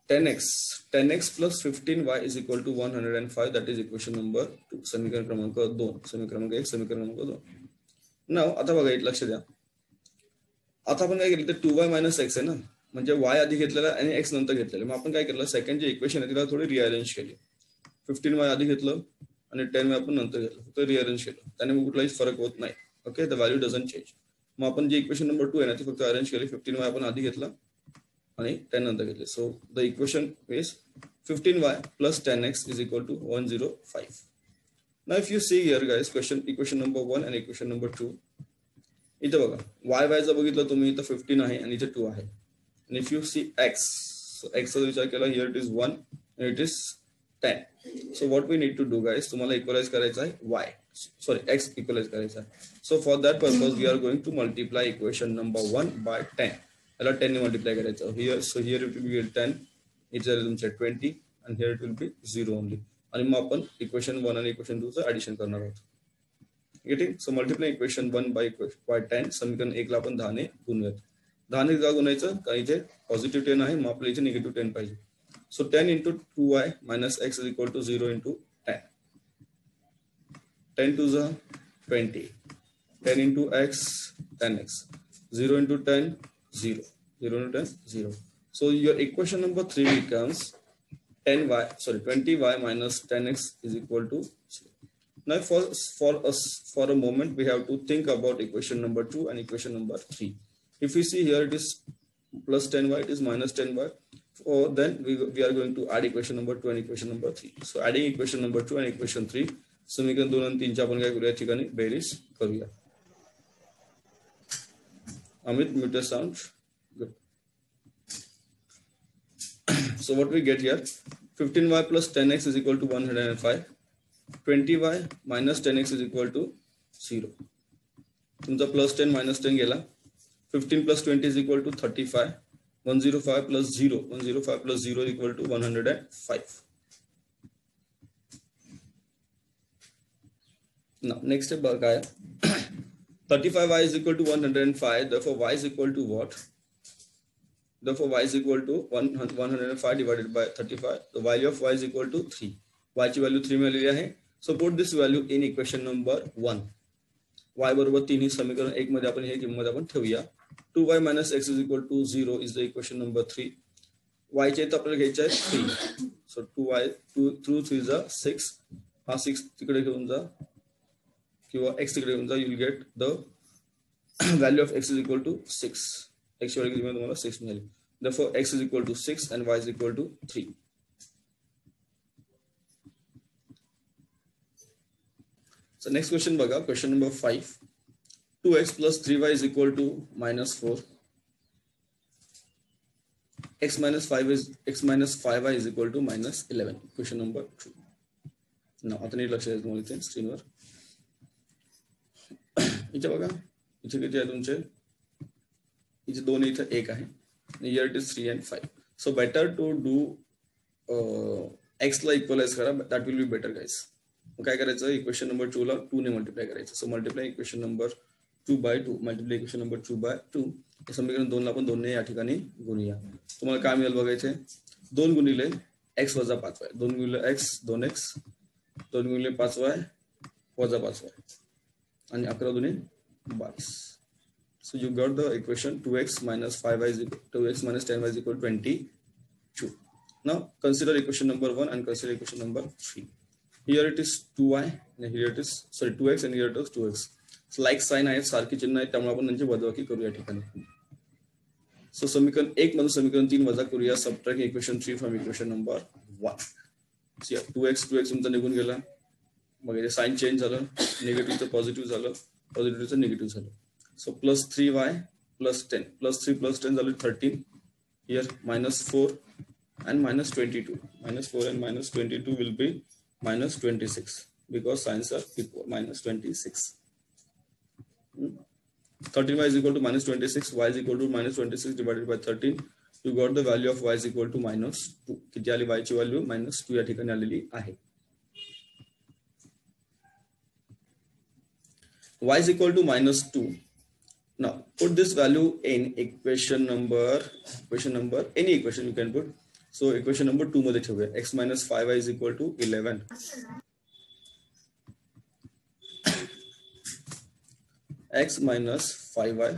S1: 10x plus 15y is equal to 105. That is equation number 2. समीकरण क्रमांक 2. समीकरण क्रमांक 1, समीकरण क्रमांक 2. नाव आता बघा, एक लक्ष द्या. आता आपण काय केलं तर 2y minus x आहे ना, म्हणजे y आधी घेतलेला आणि x नंतर घेतलेला. मग आपण काय केलं, सेकंड जे इक्वेशन आहे तिला थोडी रिअरेंज केली. 15y आधी घेतलं आणि 10y आपण नंतर घेतलं, फक्त रिअरेंज केलं. त्याने कुठलाही फरक होत नाही. Okay, the value doesn't change. मग आपण जे इक्वेशन नंबर 2 आहे ना ती फक्त अरेंज केली. 15y आपण आधी घेतला आणि 10 नंतर घेतले. So the equation is 15y plus 10x is equal to 105. Now if you see here guys, equation number 1 and equation number 2, इथे बघा y चा बघितलं तुम्ही, इथं 15 आहे आणि इथे 2 आहे. And if you see x, so x चा विचार केला, here it is 1 and it is 10. So what we need to do guys, तुम्हाला इक्वलाइज करायचा आहे x इक्वलाइज करायचा आहे. So for that purpose we are going to multiply equation number 1 by 10. याला 10 ने मल्टिप्लाय करायचं. Here it will be 10, इथे तुमचे 20 and here it will be 0 only. आणि मग आपण इक्वेशन 1 आणि इक्वेशन 2 चं ऍडिशन करणार आहोत. Getting? So multiply equation 1 by 10. समीकरण 1 ला आपण 10 ने गुणूयात. 10 ने का गुणायचं? कारण इथे पॉझिटिव्ह 10 आहे, मग आपल्या इथे निगेटिव्ह 10 पाहिजे. So 10 into 2y minus x is equal to 0 into 10. 10 to the 20. 10 into x, 10x. 0 into 10, 0. 0 into 10, 0. So your equation number 3 becomes 20y minus 10x is equal to 0. Now for a moment we have to think about equation number 2 and equation number 3. If you see here it is plus 10y, it is minus 10y. Or then we are going to add equation number 2 and equation number 3. So adding equation number 2 and equation 3, समीकरण 2 आणि 3 च्या आपण काय करूया, ठिकाणी बेरीज करूया. Amit, mute the sound. Good. So what we get here, 15y plus 10x is equal to 105. 20y minus 10x is equal to 0. तुमचा plus 10 minus 10 गेला. 15 plus 20 is equal to 35. 105 plus 0. 105 plus 0 is equal to 105. Now next step क्या है? 35y is equal to 105. Therefore y is equal to what? Therefore y is equal to 105 divided by 35. The value of y is equal to 3. y ची value 3 मिळालेली आहे. So put this value in equation number 1. y बरोबर 3 ही समीकरण 1 मध्ये आपण हे किंमत आपण ठेवूया. 2y minus x is equal to 0 is the equation number 3. y चे तर आपल्याला घ्यायचे आहे 3. So 2y 2 through 3 is 6. हा 6 तिकडे घेऊन जा किंवा x तिकडे घेऊन जा. You will get the value of x is equal to 6. x ची व्हॅल्यू तुम्हाला 6 मिळेल. Therefore x is equal to 6 and y is equal to 3. So next question बघा, question number 5. 2x plus 3y is equal to -4. x minus 5y is equal to -11. Question number 2. Now आता नीट लक्ष द्या तुम्हाला इथे स्क्रीनवर. इथे बघा, इथे किती आहे तुमचे? इथे 2 इथे 1 आहे. Here it is 3 and 5. So better to do x ला इक्वलाइज करा. That will be better guys. मग काय करायचं? इक्वेशन नंबर 2 ला 2 ने मल्टिप्लाय करायचं. So multiply equation number 2/2 multiply equation number 2/2. हे समीकरण 2 ला आपण 2 ने या ठिकाणी गुणूया. तुम्हाला काय मिळेल बघा इथे? 2 गुणिले x वजा 5y. 2 गुणिले x 2x. 2 गुणिले 5y वजा 5y. आणि 11 दुने 22. So you got the equation 2x minus 5y is equal 2x minus 10y is equal to 22. Now consider equation number 1 and consider equation number 3. Here it is 2y and here it is 2x and here it is 2x. So like sign आहेत, सारखी चिन्ह आहेत, त्यामुळे आपण त्यांची वजाबाकी करूया ठिकाणी. So समीकरण 1 मधून समीकरण 3 वजा करूया. Subtract equation 3 from equation number 1. So 2x तुमचा निघून गेला. मग इथे साइन चेंज झालं, निगेटिव्हचं पॉझिटिव्ह झालं, पॉझिटिव्हचं निगेटिव्ह झालं. So plus 3y plus 10 plus 3 plus 10 झालं 13. Here -4 and -22. -4 and -22 will be -26 because signs are equal. -26. 13y is equal to -26. Y is equal to -26 divided by 13. You got the value of y is equal to -2. किती आली? y ची value -2 या ठिकाणी आलेली आहे. y is equal to -2. Now put this value in equation number any equation you can put. So equation number 2 मध्ये ठेवूया. x minus 5y is equal to 11. x minus 5y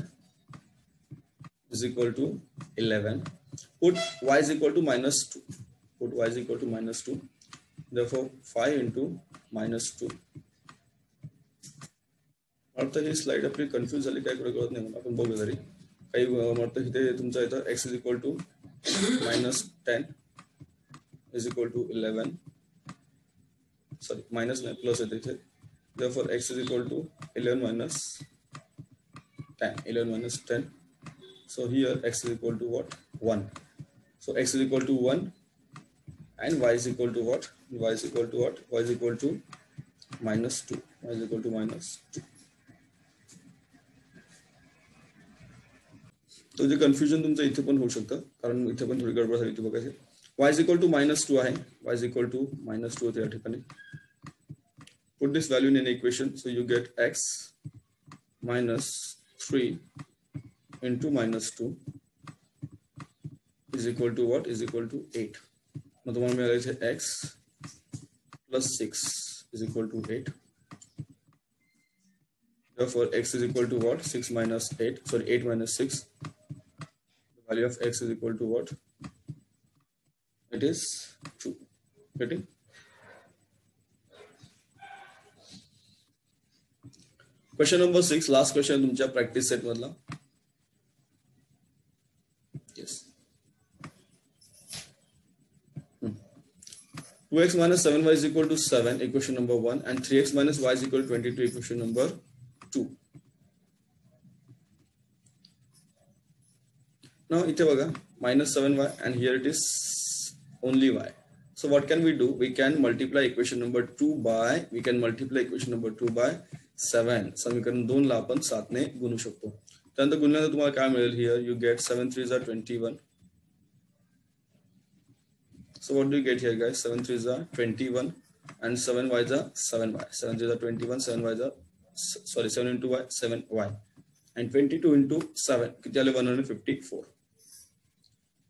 S1: is equal to 11. Put y is equal to -2. Put y is equal to -2. Therefore 5 into -2. आता ही slide आपली confuse झाली, काय कळत नाही मला. आपण बघू जरी काही म्हणतो इथे तुमचा इथं x is equal to -10 is equal to 11. Sorry minus नाही, प्लस येते इथे. Therefore x is equal to 11 minus 10. 11 minus 10. So here x is equal to what? 1. So x is equal to 1 and y is equal to what? Y is equal to what? Y is equal to -2. Y is equal to -2. तो जे confusion तुमचं इथे पण होऊ शकतं, कारण इथे पण थोडी गडबड झाली. तुम्ही बघायचे y is equal to -2 आहे. Y is equal to -2 होते या ठिकाणी. Put this value in an equation. So you get x minus 3 into -2 is equal to what? Is equal to 8. मग तुम्हाला मिळाले x plus 6 is equal to 8. Therefore x is equal to what? 6 minus 8. Sorry, 8 minus 6. The value of x is equal to what? It is 2. Getting? Question number 6, last question तुमच्या practice set मधला. Yes. 2x minus 7y is equal to 7, equation number 1, and 3x minus y is equal to 22, equation number 2. Now इथे बघा -7y and here it is only y. So what can we do? We can multiply equation number 2 by 7. समीकरण 2 ला आपण 7 ने गुणू शकतो. त्यानंतर गुणल्यानंतर तुम्हाला काय मिळेल? Here you get 7 3s are 21. So what do you get here guys? 7 3s are 21 and 7 y's are 7y. 7 3s are 21, 7 y's are 7 into y 7y and 22 into 7 किती आले? 154.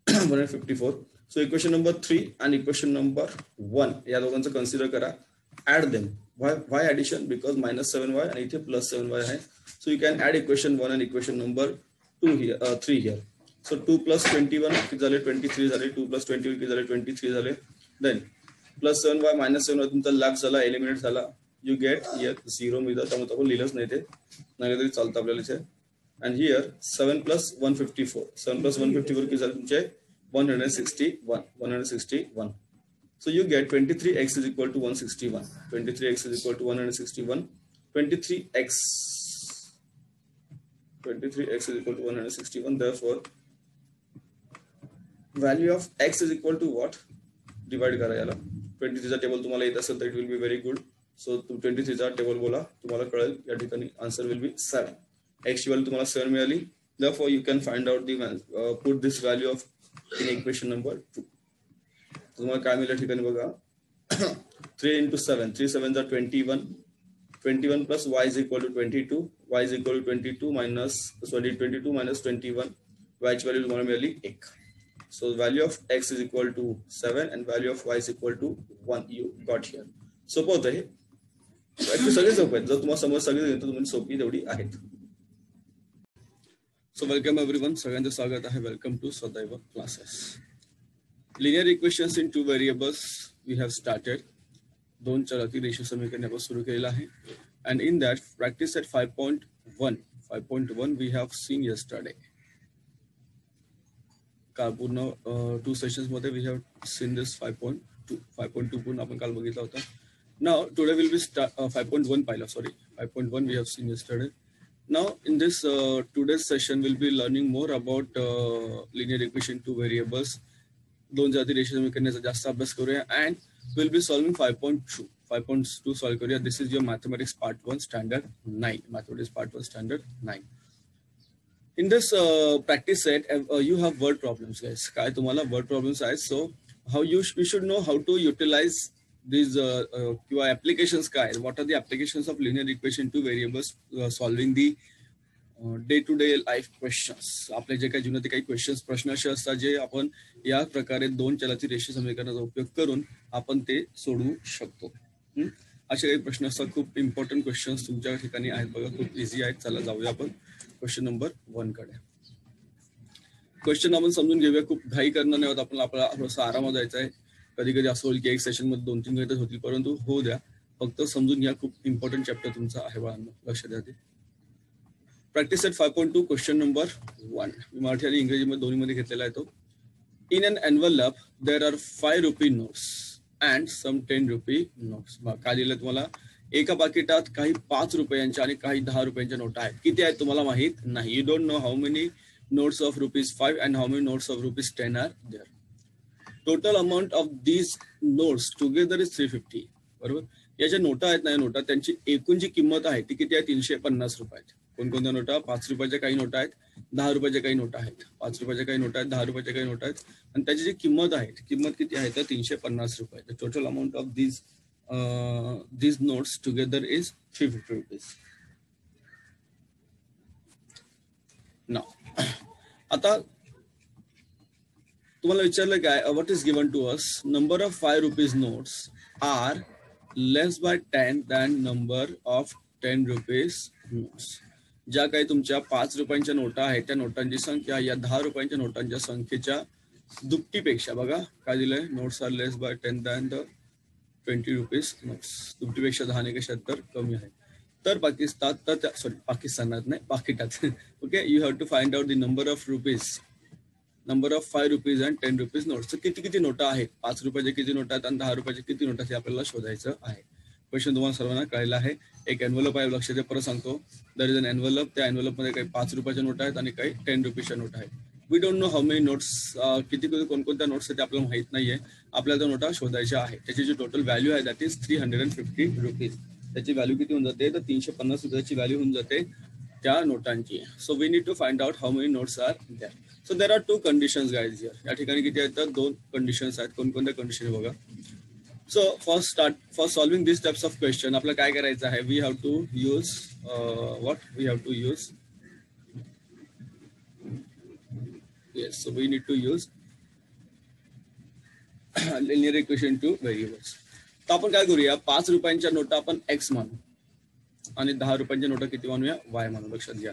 S1: 154. So equation number 3 and equation number 1 या दोघांचं consider करा. Add them. Why addition? Because -7y and इथे +7y आहे. So you can add equation 1 and equation number 2 here, 3 here. So 2 + 21 किती झाले 23 झाले. 2 + 21 किती झाले 23 झाले. देन +7y -7y तुमचा लॅप झाला, एलिमिनेट झाला. यू गेट हियर 0 मिळतं, त्यामुळे आपण लिहिलंच नाही ते, नाही तरी चालतं आपल्याला इथे. अँड हियर 7 + 154, 7 + 154 किती झाले तुमचे 161. So you get 23x is equal to 161. 23x is equal to 161. 23x is equal to 161. Therefore, value of x is equal to what? Divide करा याला. 23 चा टेबल तुम्हाला येत असेल तर it will be very good. So 23 चा table बोला, तुम्हाला कळेल. या ठिकाणी आन्सर will be 7. x ची व्हॅल्यू तुम्हाला 7 मिळाली. Therefore, you can find out the put this value of in equation number 2. तुम्हाला काय मिळेल ठिकाणी बघा. 3 into 7, 3 7s are 21. 21 plus y is equal to 22. Y is equal to 22 minus 21. Y ची value तुम्हाला मिळाली 1. So value of x is equal to 7 and value of y is equal to 1. You got here. सोपं होतं हे. सगळे सोपं आहेत. जर तुम्हाला समज सगळे तर तुम्ही सोपी तेवढी आहेत. So welcome everyone. सगळ्यांचं स्वागत आहे. Welcome to सदैव classes. Linear equations in 2 variables we have started. 2 चलातील रेषीय समीकरणे आपण सुरू केलेलं आहे. And in that practice at 5.1 we have seen yesterday. काल पूर्ण 2 सेशन्स मध्ये we have seen this 5.2. 5.2 पूर्ण आपण काल बघितला होता. Now today will be 5.1 पाहिलं. Sorry, 5.1 we have seen yesterday. Now in this today's session we'll be learning more about linear equation 2 variables. 2 जाती रेषीय समीकरणाचा जास्त अभ्यास करूया and we'll be solving 5.2. 5.2 solve करूया. This is your mathematics part 1 standard 9. Mathematics part 1 standard 9. In this practice set you have word problems guys. काय तुम्हाला word problems आहेत. So how we should know how to utilize these किंवा applications काय. What are the applications of linear equation 2 variables solving the day to day life questions. आपले जे काही जीवनातील काही क्वेश्चन्स प्रश्न असे असतात जे आपण या प्रकारे 2 चलाची रेषीय समीकरणाचा उपयोग करून आपण ते सोडवू शकतो. असे काही प्रश्न असतात. खूप इम्पॉर्टंट क्वेश्चन्स तुमच्या ठिकाणी आहेत बघा. खूप इझी आहेत. चला जाऊया आपण क्वेश्चन नंबर 1 कडे. क्वेश्चन आपण समजून घेऊया. खूप घाई करणार नाही होत. आपण आपला थोडासा आरामात जायचा आहे. कधी कधी असं होईल की एक सेशन मध्ये 2-3 गणितच होतील, परंतु होऊ द्या. फक्त समजून घ्या. खूप इम्पॉर्टंट चॅप्टर तुमचा आहे बाळांनो. लक्ष द्या. Practice set 5.2 question number 1. मी मराठी आणि इंग्रजीमध्ये दोन्हीमध्ये घेतलेला आहे तो. In an envelope there are 5 rupee notes and some 10 rupee notes. काय दिलं तुम्हाला. एका पाकिटात काही 5 रुपयांच्या आणि काही 10 रुपयांच्या नोटा आहेत. किती आहेत तुम्हाला माहित नाही. You don't know how many notes of ₹5 and how many notes of ₹10 are there. Total amount of these notes together is 350. बरोबर. या ज्या नोटा आहेत ना, या नोटा त्यांची एकूण जी किंमत आहे ती किती आहे 350 रुपये. कोणकोणत्या नोटा. 5 रुपयाच्या काही नोटा आहेत, 10 रुपयाच्या काही नोटा आहेत. 5 रुपयाच्या काही नोटा आहेत, 10 रुपयाच्या काही नोटा आहेत आणि त्याची जी किंमत आहे किंमत किती आहे तर 350 रुपये. The total amount of these notes together is 350 rupees. Now आता तुम्हाला विचारलं काय. what is given to us. number of 5 rupees notes are less by 10 than number of 10 rupees notes. ज्या काही तुमच्या 5 रुपयांच्या नोटा आहेत त्या नोटांची संख्या या 10 रुपयांच्या नोटांच्या संख्येच्या दुपटीपेक्षा. बघा काय दिलंय. Notes are less by 10 than the 20 rupees notes. दुपटीपेक्षा 10 ने कशात तर कमी आहे. तर पाकिस्तानात नाही पाकिटात. Okay. You have to find out the number of 5 rupees and 10 rupees notes. किती नोटा आहेत. 5 रुपयाच्या किती नोटा आहेत आणि 10 रुपयाच्या किती नोटा हे आपल्याला शोधायचं आहे. क्वेश्चन तुम्हाला सर्वांना कळलेला आहे. एक एनव्हलप आहे. लक्ष द्या. परत सांगतो. There is an envelope. त्या एनव्हलप मध्ये काही 5 रुपयाच्या नोटा आहेत आणि काही 10 रुपीजच्या नोटा आहेत. We don't know how many notes. किती कोणकोणत्या नोट्स आहेत आपल्याला माहित नाहीये. आपल्याला त्या नोटा शोधायच्या आहे. त्याची जी टोटल व्हॅल्यू आहे दॅट इज 350 रुपीज. त्याची व्हॅल्यू किती होऊन जाते तर 350 रुपयाची व्हॅल्यू होऊन जाते त्या नोटांची. So we need to find out how many notes are there. So there are 2 conditions guys here. या ठिकाणी किती आहेत तर 2 कंडिशन्स आहेत. कोणकोणत्या कंडिशन बघा. So for solving these types of question आपल्याला काय करायचं आहे. we have to use yes, so we need to use linear equation 2 variables. तर आपण काय करूया. 5 रुपयांच्या नोटा आपण x मानू आणि 10 रुपयांच्या नोटा किती मानूया y मानू. लक्षात घ्या.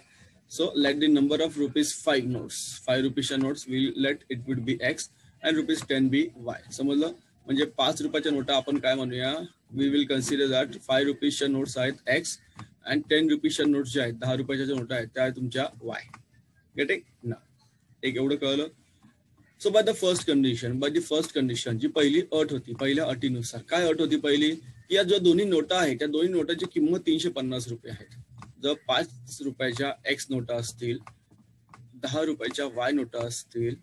S2: So let the number of ₹5 notes, 5 रुपीच्या notes will let it would be X and ₹10 be Y. समजलं? म्हणजे 5 रुपयाच्या नोटा आपण काय म्हणूया, वी विल कन्सिडर दॅट 5 रुपीच्या नोट्स आहेत X and 10 रुपीच्या नोट्स ज्या आहेत 10 रुपयाच्या ज्या नोटा आहेत त्या आहेत तुमच्या Y. गेटिंग ना? एक एवढं कळलं. So by the first condition जी पहिली अट होती, पहिल्या अटीनुसार काय अट होती पहिली, की या ज्या दोन्ही नोटा आहेत त्या दोन्ही नोटाची किंमत ₹350 आहे. जर 5 रुपयाच्या X नोटा असतील, 10 रुपयाच्या Y नोटा असतील,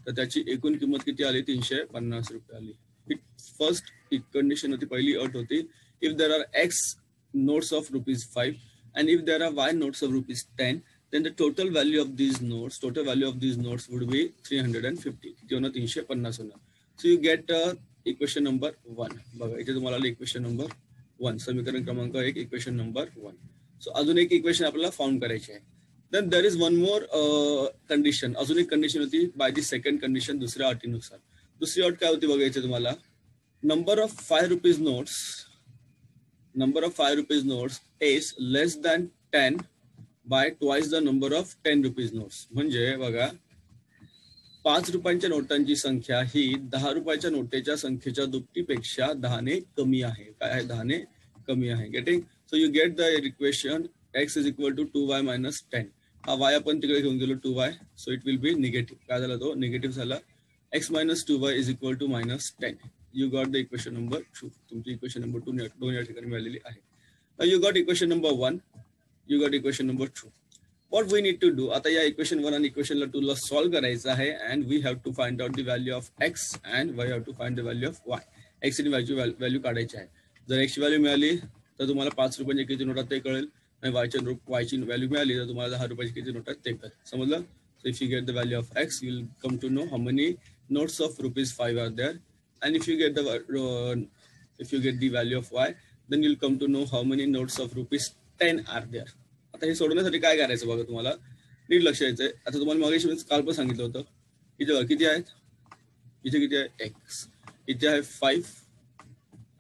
S2: तर त्याची एकूण किंमत किती आली? ₹350 आली. फर्स्ट कंडिशन होती, पहिली अट होती, if there are X notes of ₹5 and if there are Y notes of ₹10, then the total value of these notes would be 350. किती होणार? 350 होणार. So you get equation number 1. बघा इथे तुम्हाला इक्वेशन नंबर 1, समीकरण क्रमांक 1, इक्वेशन नंबर 1. सो अजून एक इक्वेशन आपल्याला फाउंड करायची आहे. Then there is one more condition, अजून एक कंडिशन होती बाय दी सेकंड कंडिशन, दुसऱ्या अटीनुसार. दुसरी अट काय होती बघायची तुम्हाला, number of 5 rupees notes is less than 10 by twice the number of 10 rupees notes. म्हणजे बघा 5 रुपयांच्या नोटांची संख्या ही 10 रुपयाच्या नोटेच्या संख्येच्या दुपटीपेक्षा 10 ने कमी आहे. काय आहे? 10 ने कमी आहे. Getting? So you get the equation X is equal to 2Y minus 10. हा Y आपण तिकडे घेऊन गेलो 2Y, so it will B negative. काय झाला? तो निगेटिव्ह झाला. X minus 2Y is equal to minus 10. You got the equation number 2. तुमची इक्वेशन नंबर 2 दोन या ठिकाणी मिळालेली आहे. You got equation number 1. You got equation number 2. What we need to do, आता या इक्वेशन 1 आणि इक्वेशन 2 ला सॉल्व्ह करायचं आहे, and we have to find out the value of X and we have to find the value of Y. X ची value काढायची आहे. जर X ची व्हॅल्यू मिळाली तर तुम्हाला 5 रुपयांची किती नोट ते कळेल, आणि Y ची व्हॅल्यू मिळाली तर तुम्हाला 10 रुपयाची किती नोट ते कळेल. समजलं? So if you get the value of X, you will come to know how many notes of ₹5 are there. And if you get the value of Y, then you'll come to know how many notes of ₹10 are there. आता हे सोडवण्यासाठी काय करायचं बघा, तुम्हाला नीट लक्ष द्यायचंय. आता तुम्हाला मगाशी काल पण सांगितलं होतं, इथे किती आहेत, इथे किती आहे X, इथे आहे 5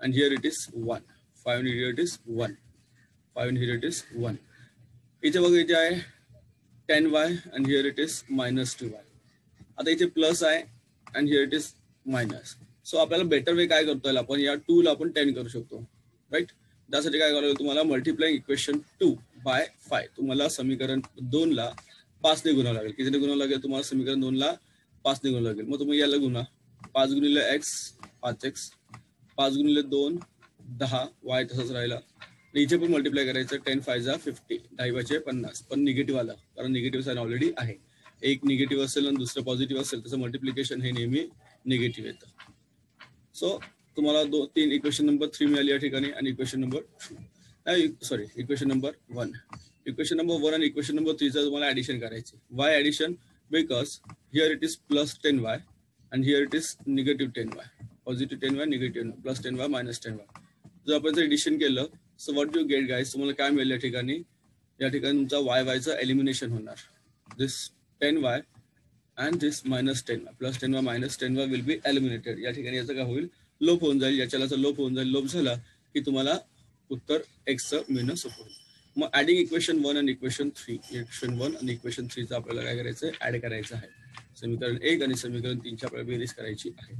S2: and here it is 1, 5 and here it is 1, 5 and here it is 1. इथे बघा इथे आहे 10Y and here it is minus 2Y. आता इथे प्लस आहे and here it is minus. So आपल्याला बेटर वे काय करता येईल, आपण या 2 ला आपण 10 करू शकतो, राईट. त्यासाठी काय करायला तुम्हाला मल्टिप्लाइंग इक्वेशन 2 by 5, तुम्हाला समीकरण 2 ला 5 ने गुणावं लागेल. किती गुणावं लागेल तुम्हाला? समीकरण 2 ला 5 ने गुणावं लागेल. मग तुम्ही याला गुणा, 5 गुणिले X 5X, 5 गुणिले 2 10, Y तसंच राहिला. इथे पण मल्टिप्लाय करायचं, 10 5 50, 10 50, पण निगेटिव्ह आला कारण निगेटिव्ह साइन ऑलरेडी आहे. एक निगेटिव्ह असेल आणि दुसरं पॉझिटिव्ह असेल त्याचं मल्टिप्लिकेशन हे नेहमी निगेटिव्ह येतं. सो तुम्हाला 3 इक्वेशन नंबर 3 मिळाली या ठिकाणी, आणि equation number equation number 1. Equation number 1 आणि इक्वेशन नंबर 3 चं तुम्हाला ऍडिशन करायचे. Y addition? Because here it is plus 10Y and here it is negative 10Y, positive 10Y, negative plus 10Y, minus 10Y. जर आपण जर एडिशन केलं, so what do get guys, तुम्हाला काय मिळेल या ठिकाणी तुमचा y चं एलिमिनेशन होणार. दिस 10Y and this minus 10Y plus 10Y minus 10Y will be eliminated. या ठिकाणी याचं काय होईल? लोप होऊन जाईल. याच्याला लोप होऊन जाईल. लोप झाला की तुम्हाला उत्तर X चं मिळणं सोपं होईल. मग ऍडिंग इक्वेशन 1 आणि इक्वेशन 3, इक्वेशन 1 आणि इक्वेशन 3 चं आपल्याला काय करायचं आहे? ऍड करायचं आहे. समीकरण 1 आणि समीकरण 3 ची आपल्याला बेरीज करायची आहे.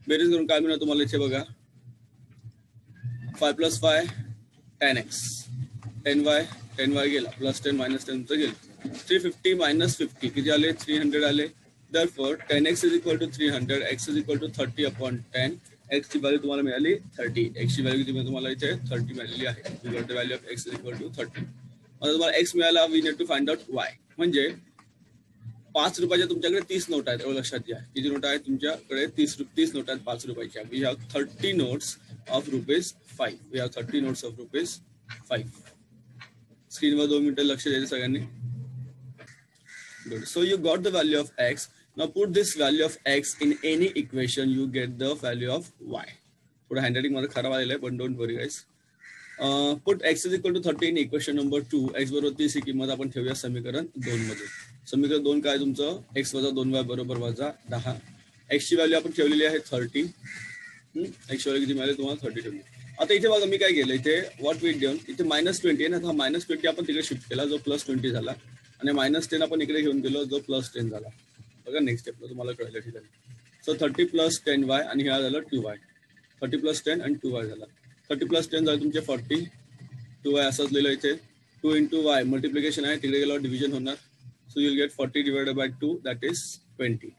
S2: बेरीज करून काय मिळणार तुम्हाला? इथे बघा, 5 + 5 10X, 10Y गेला, प्लस 10 मायनस 10 चं गेलं, 350 मायनस 50 किती आले? 300 आले. Therefore 10X is equal to 300, X is equal to 30/10. X ची व्हॅल्यू तुम्हाला मिळाली 30. X ची व्हॅल्यू किती तुम्हाला इथे 30 मिळालेली आहे. You got the value of X is equal to 30. आता तुम्हाला X मिळाला, we need to find out Y. म्हणजे 5 रुपयाच्या तुमच्याकडे 30 नोट आहेत, एवढं लक्षात घ्या. किती नोट आहेत तुमच्याकडे? 30 नोट आहेत 5 रुपयाच्या. We have 30 notes of ₹5. We have 30 notes of ₹5. स्क्रीनवर 2 मिनिटं लक्ष द्यायचं सगळ्यांनी. Good. So you got the value of X. Now put this value of X in any equation, you get the value of Y. थोडं handwriting मला खराब आलेलं आहे, पण don't worry guys. Put X is equal to 30 in equation number 2. X बरोबर 30 ही किंमत आपण ठेवूया समीकरण 2 मध्ये. समीकरण 2 काय तुमचं? X वजा 2Y बरोबर वजा 10. X ची व्हॅल्यू आपण ठेवलेली आहे 30. X ची व्हॅल्यू किती मिळाली तुम्हाला? 30 ठेवली. आता इथे बघा मी काय केलं, इथे व्हॉट वी डन, इथे -20 आहे ना, हा -20 आपण तिकडे शिफ्ट केला, जो +20 झाला, आणि -10 आपण इकडे घेऊन गेलो, जो +10 झाला. बघा नेक्स्ट स्टेपला तुम्हाला कळलं ठिकाणी. सो 30 + 10y आणि हा झालं 2y. 30 + 10 आणि 2y झाला. 30 + 10 झालं तुमचे 40, 2y असंच लिहिलं इथे. 2 × y मल्टिप्लिकेशन आहे, तिकडे गेल्यावर डिव्हिजन होणार. So you will gate 40 / 2 that is 20.